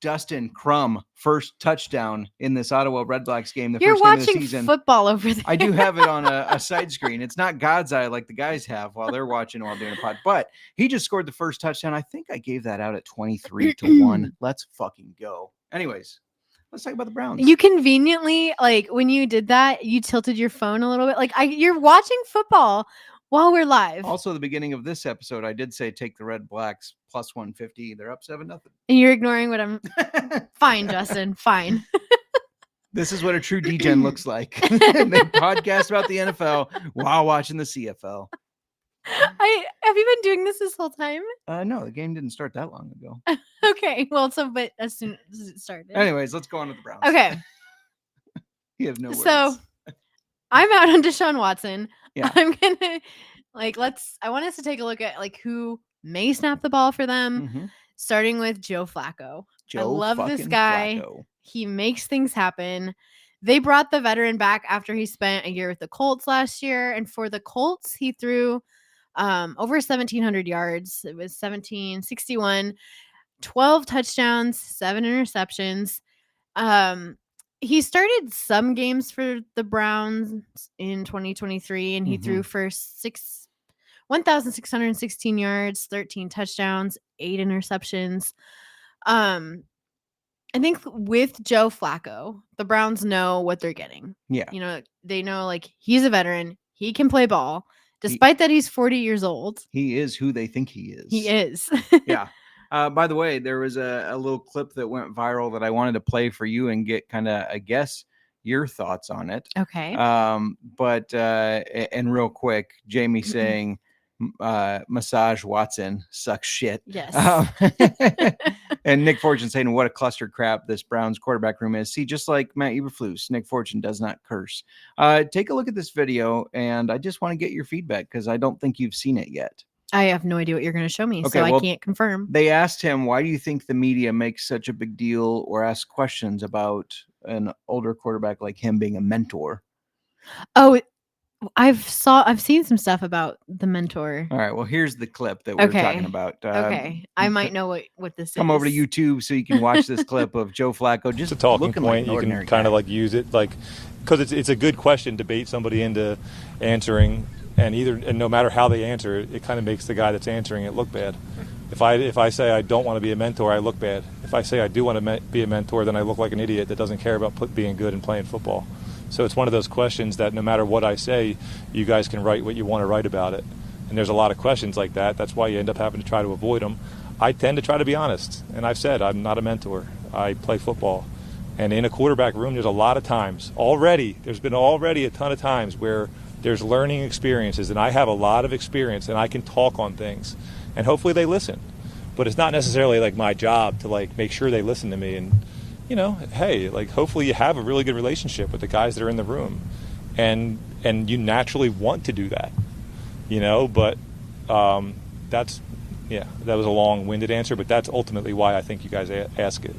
Dustin Crum first touchdown in this Ottawa Redblacks game.
You're
first game of the
watching
season.
Football over there.
I do have it on a side screen. It's not God's eye like the guys have while they're watching while doing a pod, but he just scored the first touchdown. I think I gave that out at 23-1. Let's fucking go. Anyways, let's talk about the Browns.
You conveniently, when you did that, you tilted your phone a little bit. You're watching football while we're live.
Also, the beginning of this episode, I did say take the Red Blacks plus 150. They're up 7-0.
And you're ignoring what I'm. Fine, Justin. Fine.
This is what a true degen looks like. They podcast about the NFL while watching the CFL.
Have you been doing this whole time?
No, the game didn't start that long ago.
Okay, well, but as soon as it started.
Anyways, let's go on to the Browns.
Okay.
You have no words.
So I'm out on Deshaun Watson.
Yeah.
I'm gonna I want us to take a look at who may snap the ball for them. starting with Joe Flacco. I love this guy.
Flacco.
He makes things happen. They brought the veteran back after he spent a year with the Colts last year. And for the Colts, he threw over 1,700 yards. It was 1,761, 12 touchdowns, 7 interceptions. He started some games for the Browns in 2023, and he threw for 1,616 yards, 13 touchdowns, 8 interceptions. I think with Joe Flacco, the Browns know what they're getting.
Yeah.
They know, like, he's a veteran. He can play ball. Despite that he's 40 years old.
He is who they think he is.
He is.
Yeah. By the way, there was a little clip that went viral that I wanted to play for you and get kind of, I guess, your thoughts on it.
Okay.
But and real quick, Jamie saying, Massage Watson sucks shit.
Yes.
And Nick Fortune saying, what a cluster crap this Browns quarterback room is. See, just like Matt Eberflus, Nick Fortune does not curse. Take a look at this video, and I just want to get your feedback because I don't think you've seen it yet.
I have no idea what you're going to show me, so I can't confirm.
They asked him, why do you think the media makes such a big deal or ask questions about an older quarterback like him being a mentor?
Oh, I've seen some stuff about the mentor.
All right. Well, here's the clip that we're talking about.
Okay. I might know what this is.
Come over to YouTube so you can watch this clip of Joe Flacco. Just
it's a talking point.
Like
you can kind of like use it like, because it's a good question to bait somebody into answering, and no matter how they answer it, it kind of makes the guy that's answering it look bad. If I say I don't want to be a mentor, I look bad. If I say I do want to be a mentor, then I look like an idiot that doesn't care about being good and playing football. So it's one of those questions that no matter what I say, you guys can write what you want to write about it. And there's a lot of questions like that. That's why you end up having to try to avoid them. I tend to try to be honest. And I've said I'm not a mentor. I play football. And in a quarterback room, there's a lot of times there's been a ton of times where there's learning experiences. And I have a lot of experience and I can talk on things. And hopefully they listen. But it's not necessarily like my job to like make sure they listen to me. And hey, like hopefully you have a really good relationship with the guys that are in the room, and you naturally want to do that, but that was a long-winded answer, but that's ultimately why I think you guys ask it.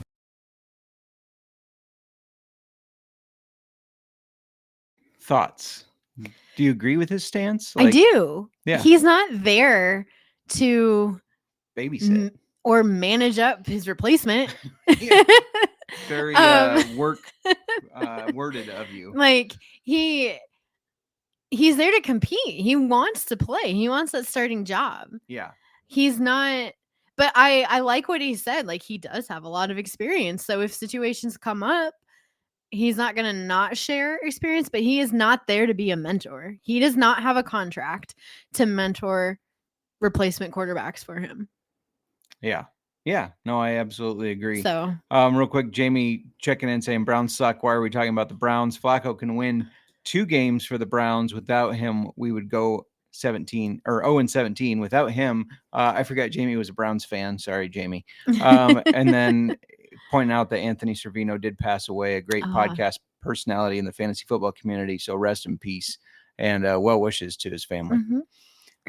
Thoughts? Do you agree with his stance?
I do.
Yeah.
He's not there to
babysit
or manage up his replacement.
Very worded of you.
Like he's there to compete. He wants to play. He wants that starting job.
Yeah.
He's not, but I like what he said. Like he does have a lot of experience. So if situations come up, he's not going to not share experience, but he is not there to be a mentor. He does not have a contract to mentor replacement quarterbacks for him.
Yeah. Yeah, no, I absolutely agree.
So,
real quick, Jamie checking in saying Browns suck. Why are we talking about the Browns? Flacco can win 2 games for the Browns. Without him, we would go 0-17. Without him, I forgot Jamie was a Browns fan. Sorry, Jamie. And then pointing out that Anthony Servino did pass away, a great podcast personality in the fantasy football community. So rest in peace and well wishes to his family.
Mm-hmm.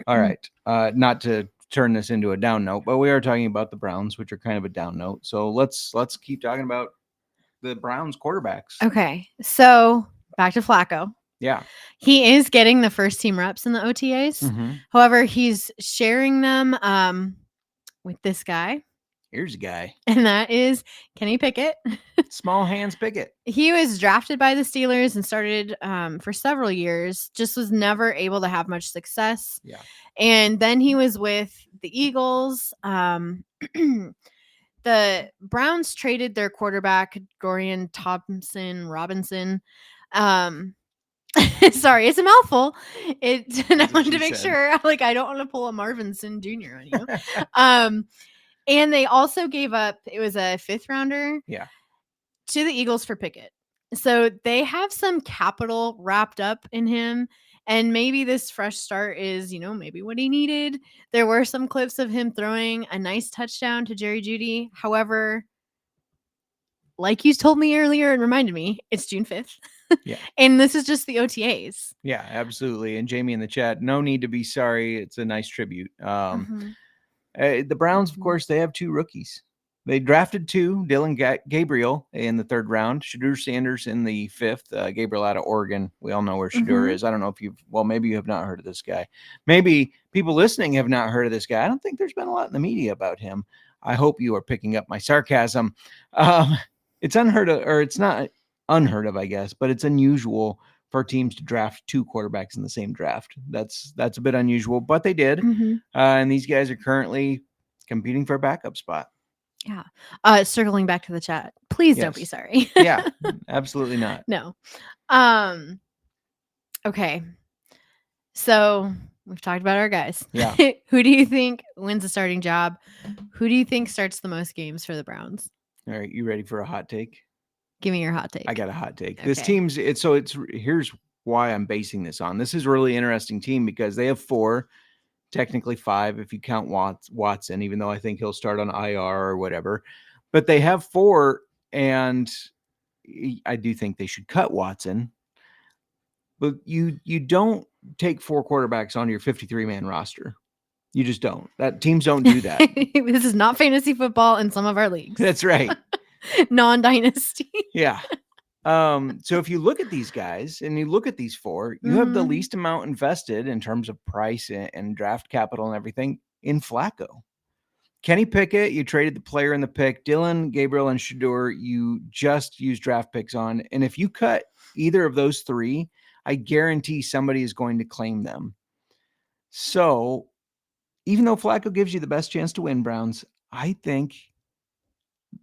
All right, not to turn this into a down note, but we are talking about the Browns, which are kind of a down note. So let's keep talking about the Browns quarterbacks.
Okay. So back to Flacco.
Yeah.
He is getting the first team reps in the OTAs.
Mm-hmm.
However, he's sharing them with this guy.
Here's a guy.
And that is Kenny Pickett.
Small hands Pickett.
He was drafted by the Steelers and started for several years, just was never able to have much success.
Yeah.
And then he was with the Eagles. The Browns traded their quarterback, Dorian Thompson-Robinson. Sorry, it's a mouthful. And I wanted to make sure, like, I don't want to pull a Marvinson Jr. on you. And they also gave up, it was a 5th rounder to the Eagles for Pickett. So they have some capital wrapped up in him. And maybe this fresh start is, maybe what he needed. There were some clips of him throwing a nice touchdown to Jerry Jeudy. However, like you told me earlier and reminded me, it's June 5th.
Yeah.
And this is just the OTAs.
Yeah, absolutely. And Jamie in the chat, no need to be sorry. It's a nice tribute. The Browns, of course, they have 2 rookies. They drafted 2, Dylan Gabriel in the 3rd round, Shedeur Sanders in the 5th, Gabriel out of Oregon. We all know where Shedeur is. I don't know if maybe you have not heard of this guy. Maybe people listening have not heard of this guy. I don't think there's been a lot in the media about him. I hope you are picking up my sarcasm. It's unheard of, or it's not unheard of, I guess, but it's unusual for teams to draft 2 quarterbacks in the same draft. That's a bit unusual, but they did. And these guys are currently competing for a backup spot.
Yeah. Circling back to the chat. Please don't be sorry.
Yeah, absolutely not.
No. Okay. So we've talked about our guys.
Yeah.
Who do you think wins the starting job? Who do you think starts the most games for the Browns?
All right. You ready for a hot take?
Give me your hot take.
I got a hot take.
Okay.
This team's here's why I'm basing this on. This is a really interesting team because they have 4, technically 5 if you count Watson, even though I think he'll start on IR or whatever. But they have 4, and I do think they should cut Watson. But you don't take 4 quarterbacks on your 53-man roster. You just don't. Teams don't do that.
This is not fantasy football in some of our leagues.
That's right.
Non-dynasty.
Yeah. So if you look at these guys and you look at these 4, you have the least amount invested in terms of price and draft capital and everything in Flacco. Kenny Pickett, you traded the player in the pick. Dylan, Gabriel, and Shedeur, you just used draft picks on. And if you cut either of those 3, I guarantee somebody is going to claim them. So even though Flacco gives you the best chance to win, Browns, I think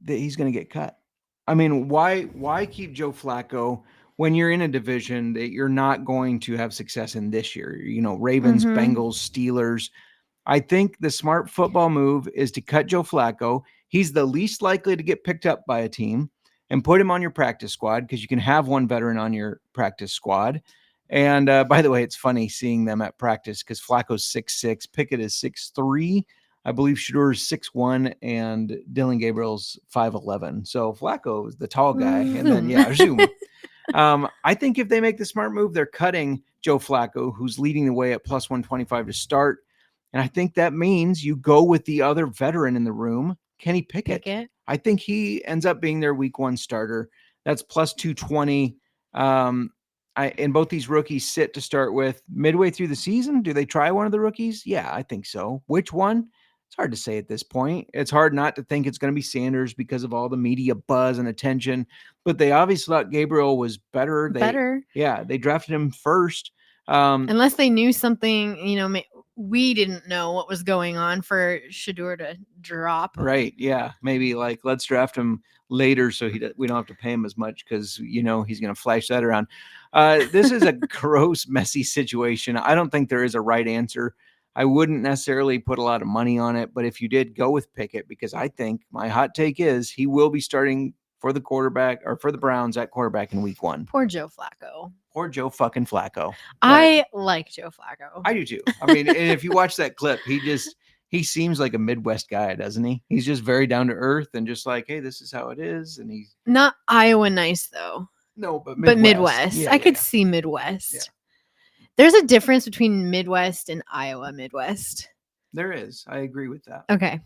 that he's going to get cut. I mean, why keep Joe Flacco when you're in a division that you're not going to have success in this year? Ravens, Bengals, Steelers. I think the smart football move is to cut Joe Flacco. He's the least likely to get picked up by a team, and put him on your practice squad because you can have one veteran on your practice squad. And by the way, it's funny seeing them at practice because Flacco's 6'6", Pickett is 6'3". I believe Shedeur is 6'1", and Dylan Gabriel's 5'11". So Flacco is the tall guy. And then, zoom. I think if they make the smart move, they're cutting Joe Flacco, who's leading the way at plus 125 to start. And I think that means you go with the other veteran in the room, Kenny Pickett. I think he ends up being their week 1 starter. That's plus 220. And both these rookies sit to start with midway through the season. Do they try one of the rookies? Yeah, I think so. Which one? It's hard to say at this point. It's hard not to think it's going to be Sanders because of all the media buzz and attention. But they obviously thought Gabriel was better. They drafted him first.
Unless they knew something, we didn't know what was going on for Shedeur to drop.
Right. Yeah. Maybe let's draft him later so we don't have to pay him as much because, he's going to flash that around. This is a gross, messy situation. I don't think there is a right answer. I wouldn't necessarily put a lot of money on it, but if you did, go with Pickett because I think my hot take is he will be starting for the quarterback or for the Browns at quarterback in week 1.
Poor Joe Flacco.
Poor Joe fucking Flacco.
I like Joe Flacco.
I do too. I mean, and if you watch that clip, he seems like a Midwest guy, doesn't he? He's just very down to earth and just like, hey, this is how it is. And he's
not Iowa nice though.
No, but
Midwest.
Yeah,
I could see Midwest. Yeah. There's a difference between Midwest and Iowa Midwest.
There is. I agree with that.
Okay.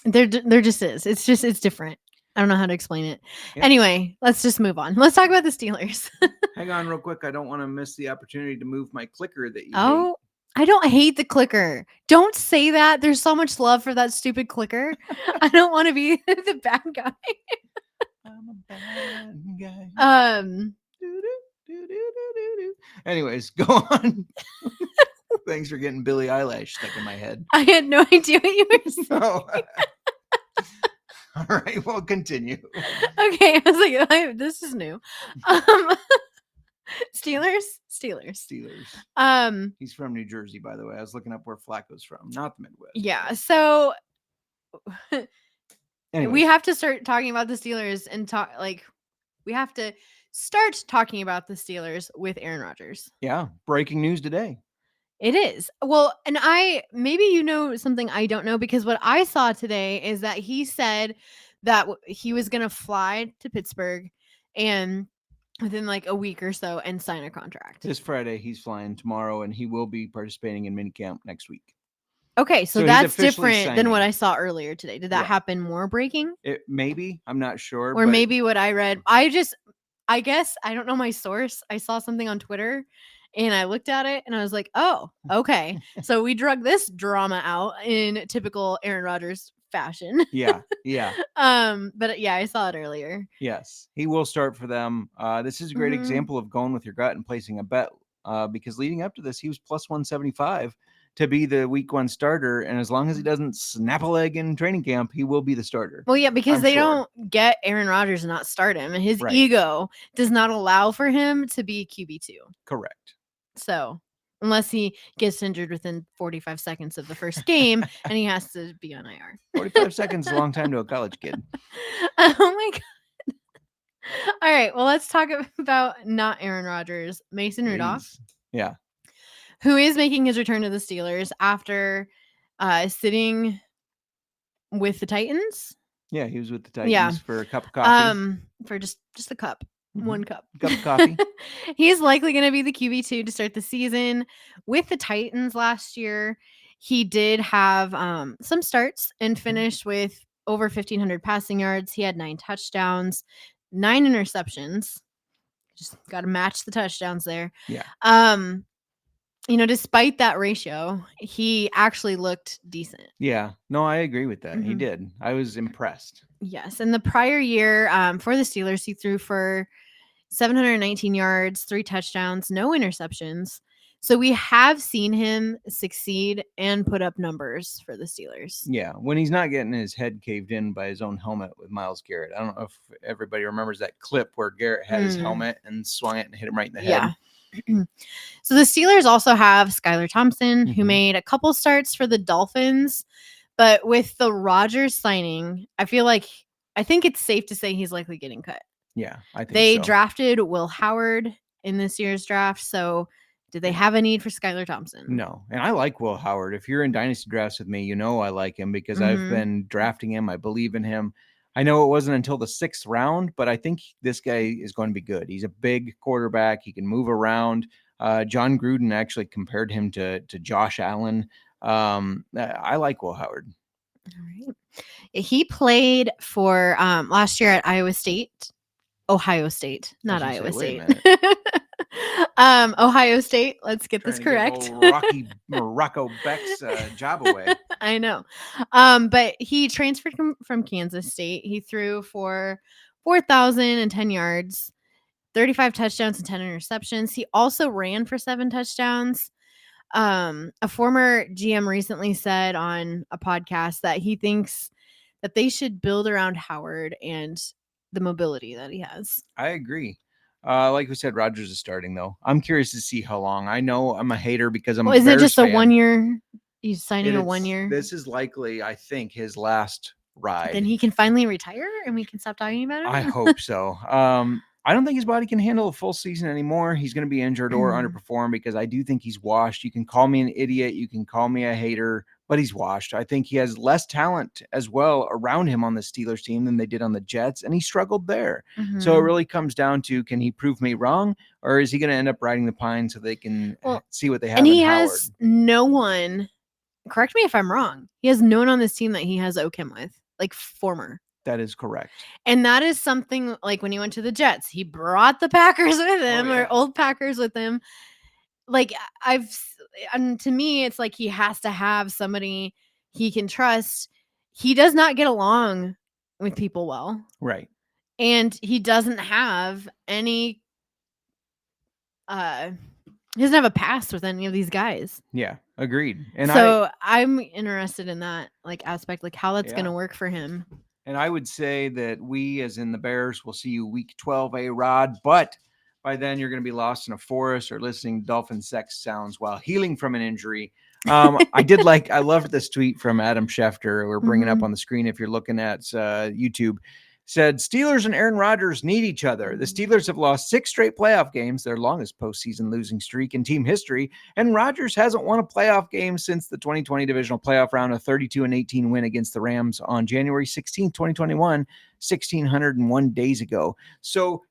There just is. It's different. I don't know how to explain it. Yeah. Anyway, let's just move on. Let's talk about the Steelers.
Hang on real quick. I don't want to miss the opportunity to move my clicker that you hate.
I don't hate the clicker. Don't say that. There's so much love for that stupid clicker. I don't want to be the bad guy.
I'm a bad guy. Anyways, go on. Thanks for getting Billie Eilish stuck in my head.
I had no idea what you were saying.
All right, well, continue.
Okay, I was like, this is new. Steelers.
He's from New Jersey, by the way. I was looking up where Flacco's from, not the Midwest.
Yeah, so we have to start talking about the Steelers and we have to start talking about the Steelers with Aaron Rodgers.
Yeah, breaking news today.
It is. Well, and maybe you know something I don't know because what I saw today is that he said that he was going to fly to Pittsburgh and within a week or so and sign a contract.
This Friday, he's flying tomorrow and he will be participating in minicamp next week.
Okay, so that's different than what I saw earlier today. Did that happen more breaking?
Maybe. I'm not sure.
Or maybe what I read. I guess I don't know my source. I saw something on Twitter and I looked at it and I was like, oh, okay. So we drug this drama out in typical Aaron Rodgers fashion.
Yeah.
But yeah, I saw it earlier.
Yes, he will start for them. This is a great example of going with your gut and placing a bet, because leading up to this, he was plus 175 to be the week 1 starter. And as long as he doesn't snap a leg in training camp, he will be the starter.
Well, yeah, because they don't get Aaron Rodgers and not start him. And his ego does not allow for him to be QB2.
Correct.
So unless he gets injured within 45 seconds of the first game and he has to be on IR.
45 seconds is a long time to a college kid.
Oh my God. All right. Well, let's talk about not Aaron Rodgers, Mason Rudolph.
Yeah.
Who is making his return to the Steelers after sitting with the Titans.
Yeah, he was with the Titans for a cup of coffee.
For just a cup. One cup.
Cup of coffee.
He's likely going to be the QB2 to start the season. With the Titans last year, he did have some starts and finished with over 1,500 passing yards. He had 9 touchdowns, 9 interceptions. Just got to match the touchdowns there.
Yeah.
Despite that ratio, he actually looked decent.
Yeah. No, I agree with that. He did. I was impressed.
Yes. And the prior year for the Steelers, he threw for 719 yards, 3 touchdowns, no interceptions. So we have seen him succeed and put up numbers for the Steelers.
Yeah. When he's not getting his head caved in by his own helmet with Myles Garrett. I don't know if everybody remembers that clip where Garrett had his helmet and swung it and hit him right in the head.
Yeah. So the Steelers also have Skylar Thompson, who made a couple starts for the Dolphins. But with the Rodgers signing, I think it's safe to say he's likely getting cut.
Yeah, I think
they
so.
drafted Will Howard in this year's draft. So did they have a need for Skylar Thompson?
No. And I like Will Howard. If you're in Dynasty Drafts with me, I like him because I've been drafting him. I believe in him. I know it wasn't until the 6th round, but I think this guy is going to be good. He's a big quarterback. He can move around. John Gruden actually compared him to Josh Allen. I like Will Howard.
All right. He played for last year at Ohio State, not Iowa State. Ohio State. Let's get this correct.
Rocky Morocco Beck's job away.
I know. But he transferred from Kansas State. He threw for 4,010 yards, 35 touchdowns and 10 interceptions. He also ran for 7 touchdowns. A former GM recently said on a podcast that he thinks that they should build around Howard and the mobility that he has.
I agree. Like we said, Rodgers is starting though. I'm curious to see how long. I know I'm a hater because I'm a Bears
isn't it just
fan.
a 1 year? He's signing a 1 year.
This is likely, I think, his last ride.
Then he can finally retire and we can stop talking about it.
I hope so. I don't think his body can handle a full season anymore. He's going to be injured or underperform because I do think he's washed. You can call me an idiot. You can call me a hater, but he's washed. I think he has less talent as well around him on the Steelers team than they did on the Jets, and he struggled there. So it really comes down to, can he prove me wrong, or is he going to end up riding the pine so they can see what they have?
And he has no one, correct me if I'm wrong, he has no one on this team that he has OChem with, like former.
That is correct.
And that is something like when he went to the Jets, he brought the Packers with him or old Packers with him. Like to me, it's like he has to have somebody he can trust. He does not get along with people well.
Right.
And he doesn't have any, he doesn't have a past with any of these guys.
Yeah, agreed. And
so I'm interested in that aspect, like how that's going to work for him.
And I would say that we, as in the Bears, will see you week 12, A-Rod. But by then, you're going to be lost in a forest or listening to dolphin sex sounds while healing from an injury. I loved this tweet from Adam Schefter. We're bringing up on the screen if you're looking at YouTube. Said, Steelers and Aaron Rodgers need each other. The Steelers have lost 6 straight playoff games, their longest postseason losing streak in team history, and Rodgers hasn't won a playoff game since the 2020 divisional playoff round, a 32-18 win against the Rams on January 16, 2021, 1,601 days ago. So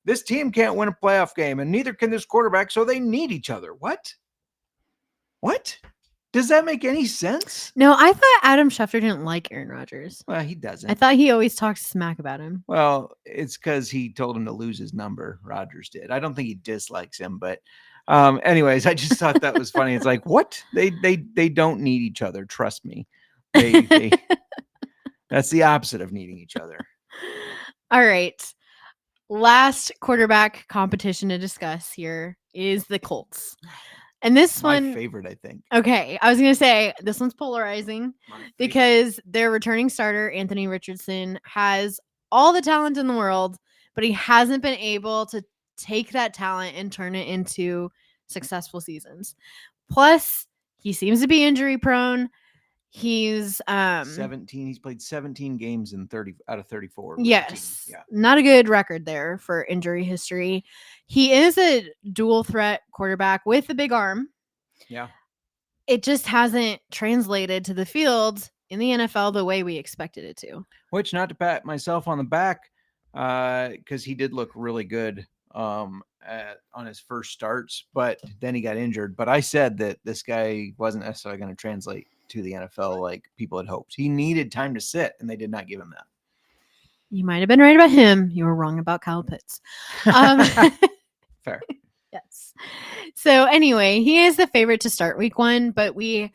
this team can't win a playoff game, and neither can this quarterback, so they need each other. What? Does that make any sense?
No, I thought Adam Schefter didn't like Aaron Rodgers.
Well, he doesn't.
I thought he always talks smack about him.
Well, it's because he told him to lose his number. Rodgers did. I don't think he dislikes him, but anyways, I just thought that was funny. It's like, what? They don't need each other. Trust me. They that's the opposite of needing each other.
All right. Last quarterback competition to discuss here is the Colts. And this
My
one,
favorite, I think.
Okay, I was going to say this one's polarizing because their returning starter, Anthony Richardson, has all the talent in the world, but he hasn't been able to take that talent and turn it into successful seasons. Plus, he seems to be injury prone. He's
17. He's played 17 games in 30 out of 34.
Yes.
Yeah.
Not a good record there for injury history. He is a dual threat quarterback with a big arm.
Yeah.
It just hasn't translated to the field in the NFL the way we expected it to.
Which, not to pat myself on the back, because he did look really good on his first starts, but then he got injured. But I said that this guy wasn't necessarily going to translate to the NFL like people had hoped. He needed time to sit, and they did not give him that.
You might have been right about him. You were wrong about Kyle Pitts.
Fair.
Yes. So anyway, he is the favorite to start week 1, but we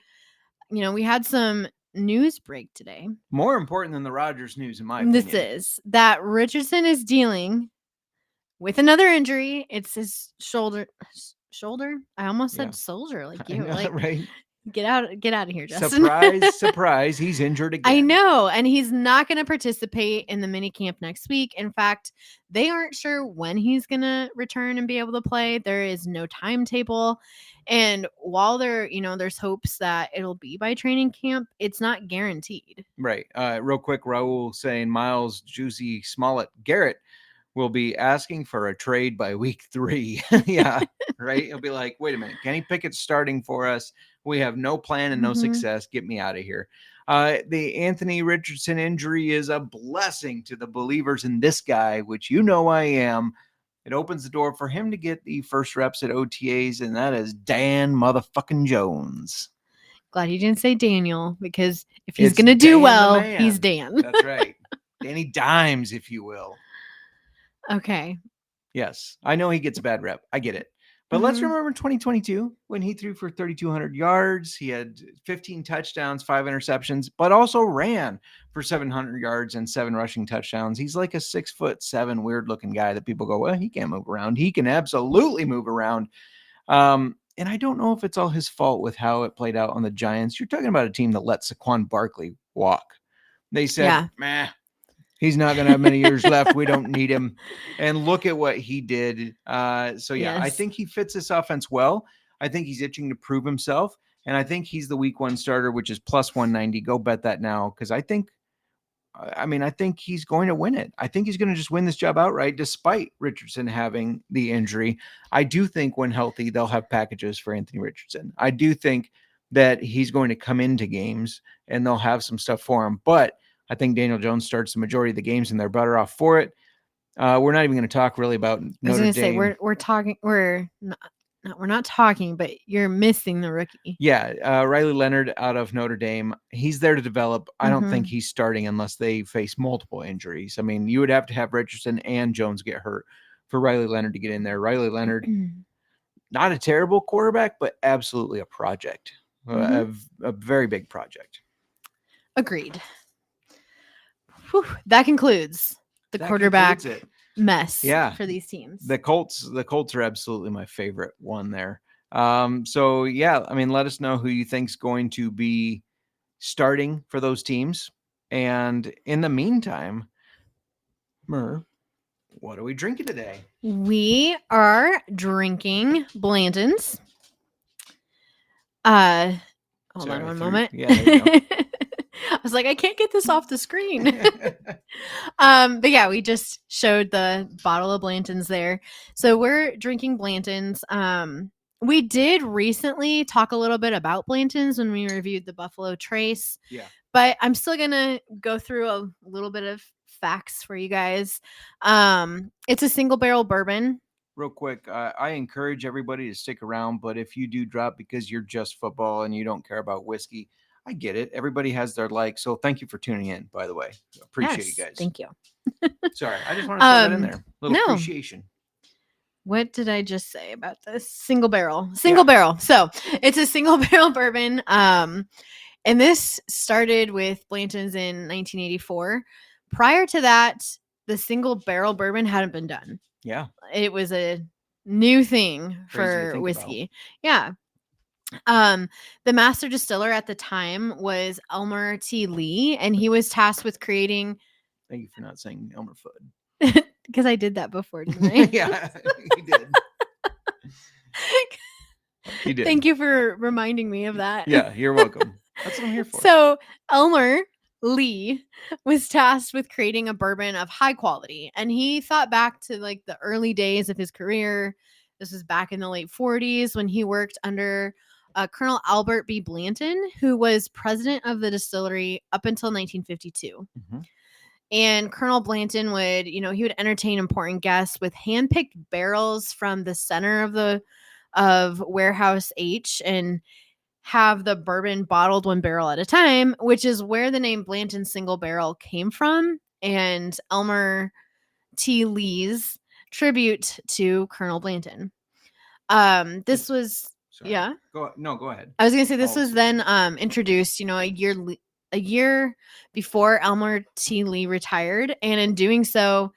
had some news break today.
More important than the Rodgers news, in my opinion.
This is that Richardson is dealing with another injury. It's his shoulder. I almost said soldier like you.
Know, right?
Get out of here, Justin.
Surprise, he's injured again.
I know, and he's not going to participate in the mini camp next week. In fact, they aren't sure when he's going to return and be able to play. There is no timetable. And while there's hopes that it'll be by training camp, it's not guaranteed.
Right. Real quick, Raul saying Miles Juicy Smollett Garrett will be asking for a trade by week 3. Yeah, right. He'll be like, wait a minute, Kenny Pickett's starting for us. We have no plan and no success. Get me out of here. The Anthony Richardson injury is a blessing to the believers in this guy, which I am. It opens the door for him to get the first reps at OTAs, and that is Dan motherfucking Jones.
Glad you didn't say Daniel, because if he's going to do well, he's Dan.
That's right. Danny Dimes, if you will.
Okay.
Yes. I know he gets a bad rep. I get it. But let's remember 2022 when he threw for 3,200 yards. He had 15 touchdowns, 5 interceptions, but also ran for 700 yards and 7 rushing touchdowns. He's like a 6'7" weird looking guy that people go, well, he can't move around. He can absolutely move around. And I don't know if it's all his fault with how it played out on the Giants. You're talking about a team that let Saquon Barkley walk. They said, meh. He's not going to have many years left. We don't need him. And look at what he did. I think he fits this offense well. I think he's itching to prove himself. And I think he's the week 1 starter, which is plus 190. Go bet that now. Because I think he's going to win it. I think he's going to just win this job outright, despite Richardson having the injury. I do think when healthy, they'll have packages for Anthony Richardson. I do think that he's going to come into games and they'll have some stuff for him. But I think Daniel Jones starts the majority of the games, and they're better off for it. We're not even going to talk really about Notre Dame. I was going to say
we're talking. We're not talking, but you're missing the rookie.
Yeah, Riley Leonard out of Notre Dame. He's there to develop. I don't think he's starting unless they face multiple injuries. I mean, you would have to have Richardson and Jones get hurt for Riley Leonard to get in there. Riley Leonard, not a terrible quarterback, but absolutely a project, a very big project.
Agreed. Whew, that concludes the quarterback mess for these teams.
The Colts are absolutely my favorite one there. Let us know who you think's going to be starting for those teams. And in the meantime, Mer, what are we drinking today?
We are drinking Blanton's. Hold on one moment.
Yeah, there you go.
I was like, I can't get this off the screen. But yeah, we just showed the bottle of Blanton's there. So we're drinking Blanton's. We did recently talk a little bit about Blanton's when we reviewed the Buffalo Trace.
Yeah.
But I'm still going to go through a little bit of facts for you guys. It's a single barrel bourbon.
real quick, I encourage everybody to stick around, but if you do drop because you're just football and you don't care about whiskey, I get it. Everybody has their like. So thank you for tuning in, by the way. Appreciate you guys.
Thank you.
Sorry, I just want to throw that in there. Little appreciation.
What did I just say about this? Single barrel. Barrel. So it's a single barrel bourbon. And this started with Blanton's in 1984. Prior to that, the single barrel bourbon hadn't been done.
Yeah.
It was a new thing for whiskey. About. Yeah. The master distiller at the time was Elmer T. Lee, and he was tasked with creating.
Thank you for not saying Elmer Fudd.
Because I did that before, didn't I?
Yeah, you did. You did.
Thank you for reminding me of that.
Yeah, you're welcome. That's what I'm here for.
So Elmer Lee was tasked with creating a bourbon of high quality, and he thought back to like the early days of his career. This was back in the late 40s when he worked under Colonel Albert B. Blanton, who was president of the distillery up until 1952. Mm-hmm. And Colonel Blanton would, he would entertain important guests with handpicked barrels from the center of Warehouse H and have the bourbon bottled one barrel at a time, which is where the name Blanton Single Barrel came from, and Elmer T. Lee's tribute to Colonel Blanton. This was
Sorry.
Yeah.
Go ahead.
I was gonna say this was then introduced, a year before Elmer T. Lee retired, and in doing so,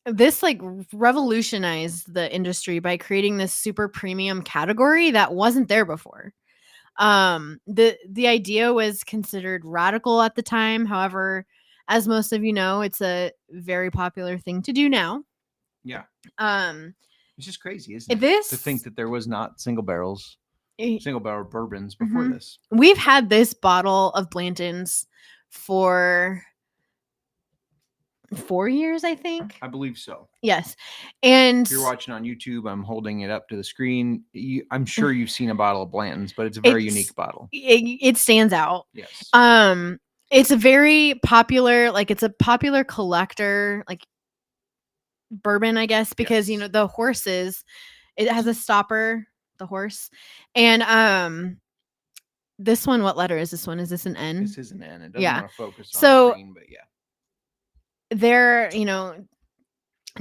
this like revolutionized the industry by creating this super premium category that wasn't there before. The idea was considered radical at the time. However, as most of you know, it's a very popular thing to do now.
Yeah. It's just crazy, isn't it? To think that there was not single barrel bourbons before this.
We've had this bottle of Blanton's for 4 years, I think.
I believe so.
Yes. And
if you're watching on YouTube, I'm holding it up to the screen. I'm sure you've seen a bottle of Blanton's, but it's a very unique bottle.
It stands out.
Yes.
It's a very popular, it's a popular collector, bourbon, I guess, because the horses, it has a stopper, the horse, and this one, what letter is this one? Is this an N?
This is an N. It doesn't want to focus on the screen, but yeah.
They're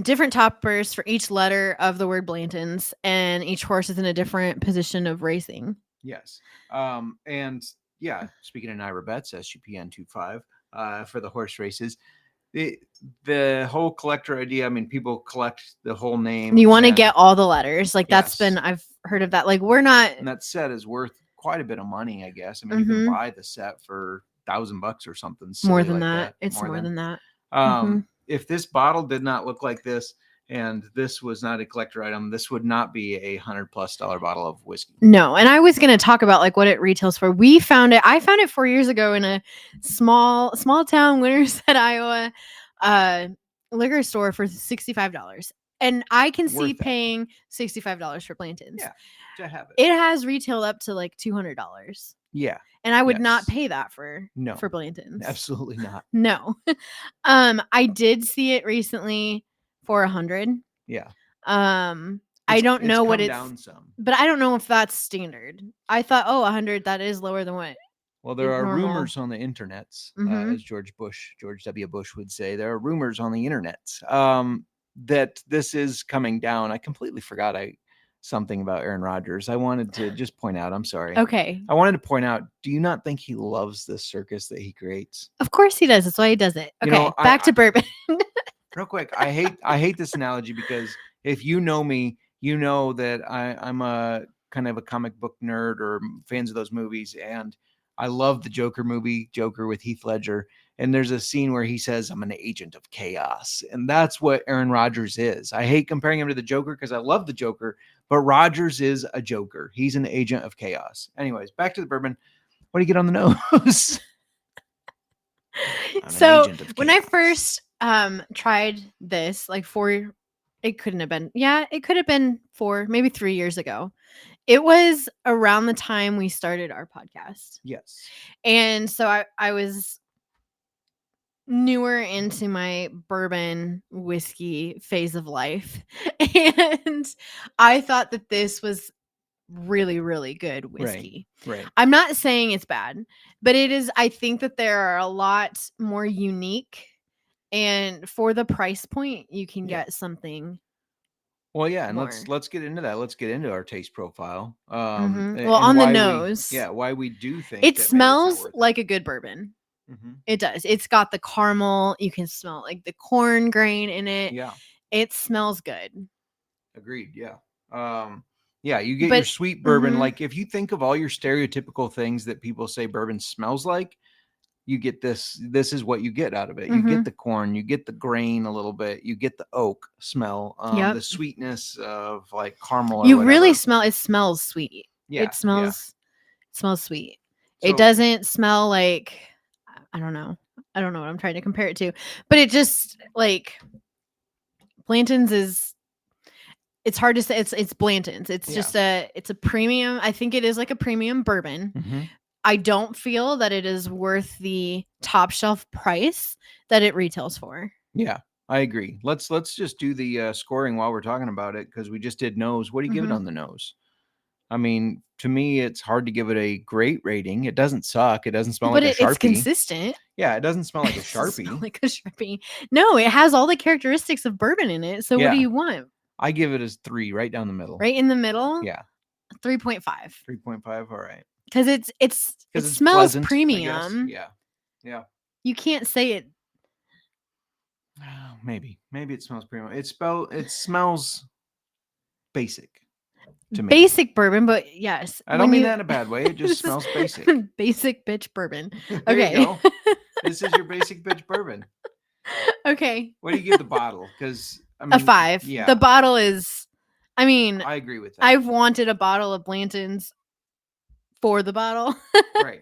different toppers for each letter of the word Blanton's, and each horse is in a different position of racing.
Yes. And yeah, speaking of Naira Bets, SGPN 25 for the horse races. The whole collector idea, people collect the whole name.
You want to get all the letters. I've heard of that. We're not.
And that set is worth quite a bit of money, I guess. You can buy the set for $1,000 or something.
More than that. It's more than that.
If this bottle did not look like this, and this was not a collector item, this would not be a $100+ bottle of whiskey.
No. And I was going to talk about what it retails for. I found it 4 years ago in a small town, Winterset, Iowa, liquor store for $65. And I can see paying $65 for Blanton's.
Yeah, to have it.
It has retailed up to $200.
Yeah.
And I would not pay that for Blanton's.
Absolutely not.
No. I did see it recently for $100.
Yeah.
I don't know what it's
down some.
But I don't know if that's standard. I thought, $100, that is lower than what.
Well, there are rumors on the internets, as George W. Bush would say. There are rumors on the internets that this is coming down. I completely forgot something about Aaron Rodgers. I wanted to just point out. I'm sorry.
Okay.
I wanted to point out. Do you not think he loves this circus that he creates?
Of course he does. That's why he does it. Okay. Back to bourbon.
Real quick, I hate this analogy because if you know me, you know that I'm a kind of a comic book nerd or fans of those movies, and I love the Joker movie, Joker with Heath Ledger. And there's a scene where he says, "I'm an agent of chaos." And that's what Aaron Rodgers is. I hate comparing him to the Joker because I love the Joker, but Rodgers is a Joker. He's an agent of chaos. Anyways, back to the bourbon. What do you get on the nose?
So when I first tried this, it couldn't have been. Yeah, it could have been 3 years ago. It was around the time we started our podcast.
Yes.
And so I was newer into my bourbon whiskey phase of life. And I thought that this was really, really good whiskey.
Right.
I'm not saying it's bad, but it is. I think that there are a lot more unique, and for the price point, you can get something.
Well, yeah, and
more.
let's get into that. Let's get into our taste profile.
Well, on the nose,
why we do think
it smells like a good bourbon.
Mm-hmm.
It does. It's got the caramel. You can smell like the corn grain in it.
Yeah,
it smells good.
Agreed. Yeah. Yeah, you get your sweet bourbon. Like if you think of all your stereotypical things that people say bourbon smells like, you get this. This is what you get out of it. You get the corn, you get the grain a little bit, you get the oak smell, the sweetness of like caramel.
You really smell. It smells sweet.
Yeah,
it smells sweet.
So,
it doesn't smell like, I don't know what I'm trying to compare it to, but it just like Blanton's is. It's hard to say. It's Blanton's. It's just it's a premium. I think it is like a premium bourbon.
Mm-hmm.
I don't feel that it is worth the top shelf price that it retails for.
Yeah, I agree. Let's just do the scoring while we're talking about it, because we just did nose. What do you give it on the nose? I mean, to me, it's hard to give it a great rating. It doesn't suck. It doesn't smell like a Sharpie.
It's consistent.
Yeah, it doesn't smell like a Sharpie.
Like a Sharpie. No, it has all the characteristics of bourbon in it. So what do you want?
I give it as 3, right down the middle.
Right in the middle?
Yeah.
3.5.
3.5. All right.
Because it smells
pleasant,
premium.
Yeah.
You can't say it.
Maybe it smells premium. It smells basic to me.
Basic bourbon, but yes.
I don't mean that in a bad way. It just smells basic.
Basic bitch bourbon.
Okay. You go. This is your basic bitch bourbon.
Okay.
What do you give the bottle? Because
a 5. Yeah. The bottle is. I mean,
I agree with that.
I've wanted a bottle of Blanton's for the bottle.
Right.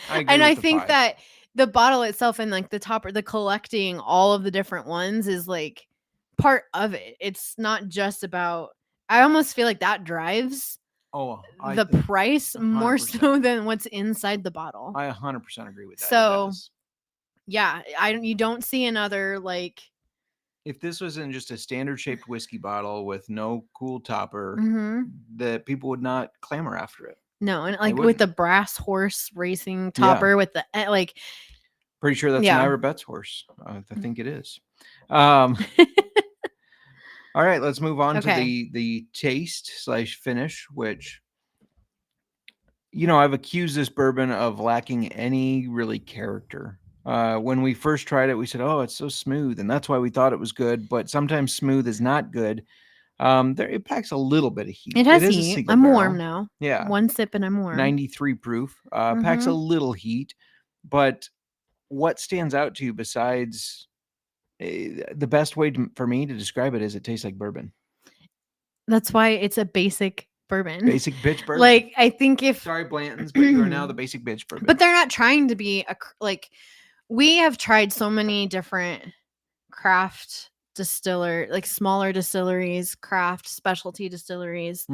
I think that the bottle itself and like the topper, the collecting all of the different ones is like part of it. It's not just about. I almost feel like that drives the price 100%. More so than what's inside the bottle.
I 100% agree with that.
So, yeah, you don't see another like.
If this was in just a standard shaped whiskey bottle with no cool topper, that people would not clamor after it.
No, and like with the brass horse racing topper with the like.
Pretty sure that's an Ira Betts horse. I think it is. All right, let's move on to the taste/finish, which, I've accused this bourbon of lacking any really character. When we first tried it, we said, "Oh, it's so smooth," and that's why we thought it was good. But sometimes smooth is not good. It packs a little bit of heat.
It has heat. I'm warm now.
Yeah,
1 sip and I'm warm.
93 proof. Packs a little heat, but what stands out to you besides? The best way for me to describe it is it tastes like bourbon.
That's why it's a basic bourbon.
Basic bitch bourbon.
Like, I think
sorry, Blanton's, but you are now the basic bitch bourbon.
But they're not trying to be we have tried so many different craft smaller distilleries, craft specialty distilleries.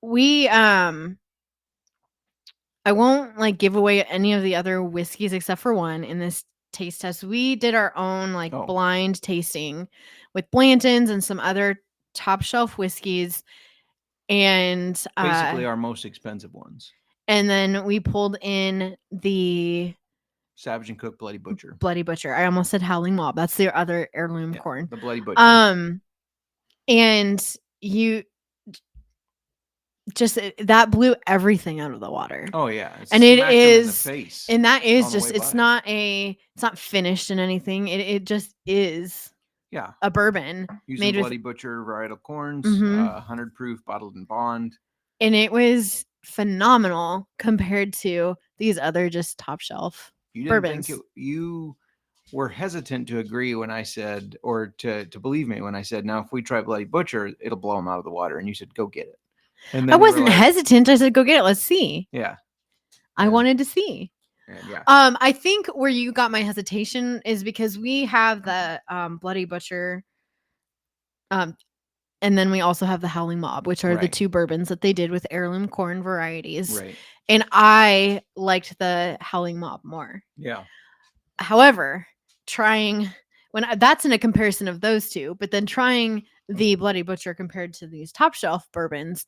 We, I won't give away any of the other whiskeys except for one in this taste test. We did our own blind tasting with Blanton's and some other top shelf whiskeys, and
basically our most expensive ones.
And then we pulled in the
Savage and Cook Bloody Butcher.
I almost said Howling Mob. That's their other heirloom corn.
The Bloody Butcher.
And you just that blew everything out of the water.
Oh yeah,
and it is, and that is just it's not finished in anything. It just is.
Yeah,
a bourbon
using Bloody Butcher varietal corns, 100 proof, bottled in bond,
and it was phenomenal compared to these other just top shelf bourbons.
You were hesitant to agree when I said, or to believe me when I said, now if we try Bloody Butcher, it'll blow them out of the water, and you said, go get it. And then
I wasn't hesitant. I said, go get it. Let's see.
Yeah.
I wanted to see.
Yeah.
I think where you got my hesitation is because we have the Bloody Butcher, and then we also have the Howling Mob, which are the two bourbons that they did with heirloom corn varieties.
Right.
And I liked the Howling Mob more.
Yeah.
However, trying that's in a comparison of those two, but then trying the Bloody Butcher compared to these top shelf bourbons.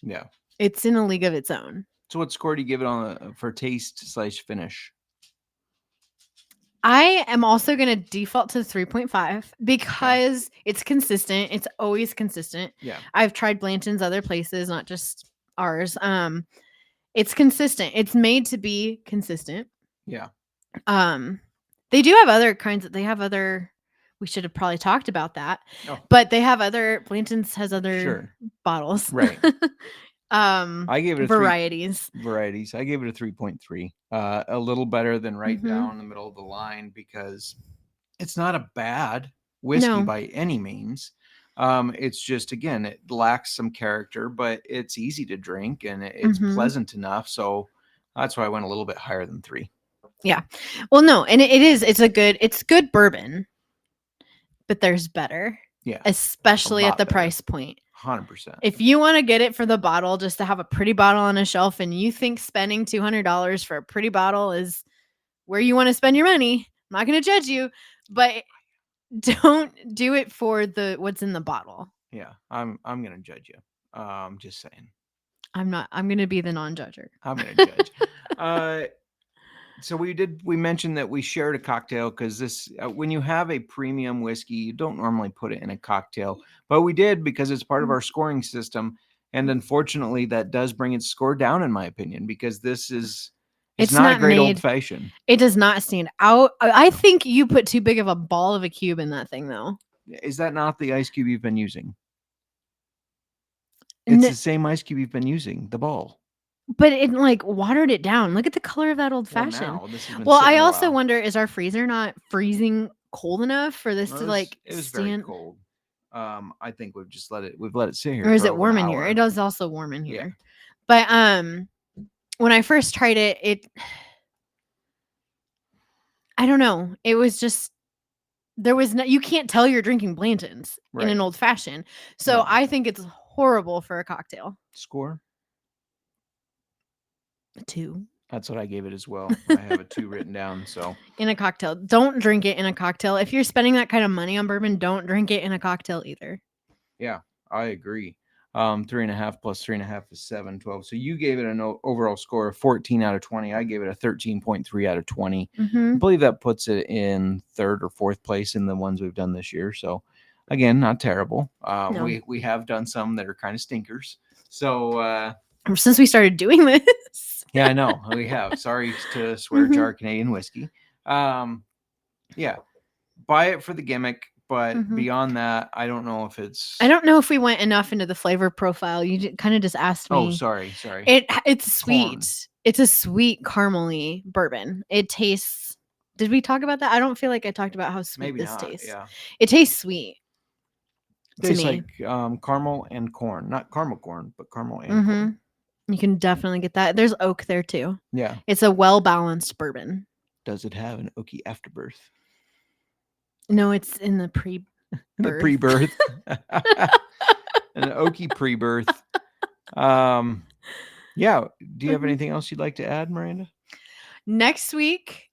Yeah.
It's in a league of its own.
So what score do you give it for taste/finish?
I am also going to default to 3.5 because it's consistent. It's always consistent.
Yeah.
I've tried Blanton's other places, not just ours. It's consistent. It's made to be consistent.
Yeah.
They do have other kinds we should have probably talked about that. Oh. But they have Blanton's has other bottles.
Right. I gave it
varieties.
I gave it a 3.3. A little better than down the middle of the line because it's not a bad whiskey by any means. It's just, again, it lacks some character, but it's easy to drink and it's pleasant enough. So that's why I went a little bit higher than 3.
Yeah. Well, no, and it's good bourbon, but there's better.
Yeah.
Especially at the price point.
100%.
If you want to get it for the bottle, just to have a pretty bottle on a shelf, and you think spending $200 for a pretty bottle is where you want to spend your money, I'm not going to judge you, but don't do it for what's in the bottle.
Yeah, I'm going to judge you. Just saying.
I'm not. I'm going to be the non-judger.
I'm going to judge. So we mentioned that we shared a cocktail because this, when you have a premium whiskey, you don't normally put it in a cocktail, but we did because it's part of our scoring system. And unfortunately that does bring its score down in my opinion, because it's not a great old fashioned.
It does not stand out. I think you put too big of a ball of a cube in that thing though.
Is that not the ice cube you've been using? It's the same ice cube you've been using, the ball.
But it watered it down. Look at the color of that old fashioned. Well, I also wonder, is our freezer not freezing cold enough for this to
it was very cold. I think we've let it sit here.
Or is it warm in here? It is also warm in here. Yeah. But when I first tried it, I don't know. It was just you can't tell you're drinking Blanton's in an old fashioned. So no. I think it's horrible for a cocktail.
Score?
A 2.
That's what I gave it as well. I have a 2 written down. So
in a cocktail, don't drink it in a cocktail. If you're spending that kind of money on bourbon, don't drink it in a cocktail either.
Yeah, I agree. 3.5 plus 3.5 is 7, 12. So you gave it an overall score of 14 out of 20. I gave it a 13.3 out of 20. I believe that puts it in 3rd or 4th place in the ones we've done this year. So again, not terrible. No. We have done some that are kind of stinkers. So
since we started doing this.
Yeah, I know. We have. Sorry to swear jar Canadian whiskey. Yeah. Buy it for the gimmick, but beyond that, I don't know if we went enough into the flavor profile. You kind of just asked me.
Oh, sorry. It's sweet. Corn. It's a sweet caramely bourbon. It tastes. Did we talk about that? I don't feel like I talked about how sweet this tastes. Yeah. It tastes sweet.
It tastes like caramel and corn. Not caramel corn, but caramel and corn.
You can definitely get that. There's oak there too.
Yeah.
It's a well-balanced bourbon.
Does it have an oaky afterbirth?
No, it's in the pre-birth.
The pre-birth. An oaky pre-birth. Yeah. Do you have anything else you'd like to add, Miranda?
Next week,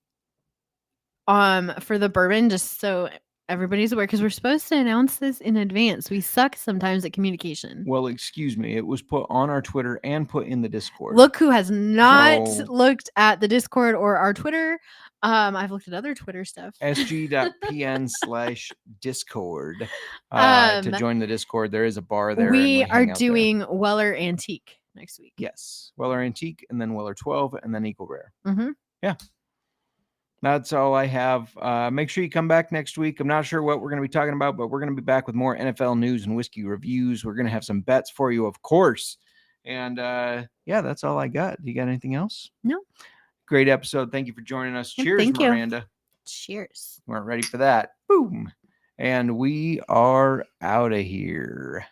for the bourbon, just so everybody's aware, because we're supposed to announce this in advance. We suck sometimes at communication.
Well, excuse me. It was put on our Twitter and put in the Discord.
Look who has not looked at the Discord or our Twitter. I've looked at other Twitter stuff.
sg.pn/Discord to join the Discord. There is a bar there.
We are doing Weller Antique next week.
Yes. Weller Antique, and then Weller 12, and then Eagle Rare.
Yeah.
That's all I have. Make sure you come back next week. I'm not sure what we're going to be talking about, but we're going to be back with more NFL news and whiskey reviews. We're going to have some bets for you, of course. And yeah, that's all I got. Do you got anything else?
No.
Great episode. Thank you for joining us.
Yep,
Cheers, Miranda.
Cheers.
Weren't ready for that. Boom. And we are out of here.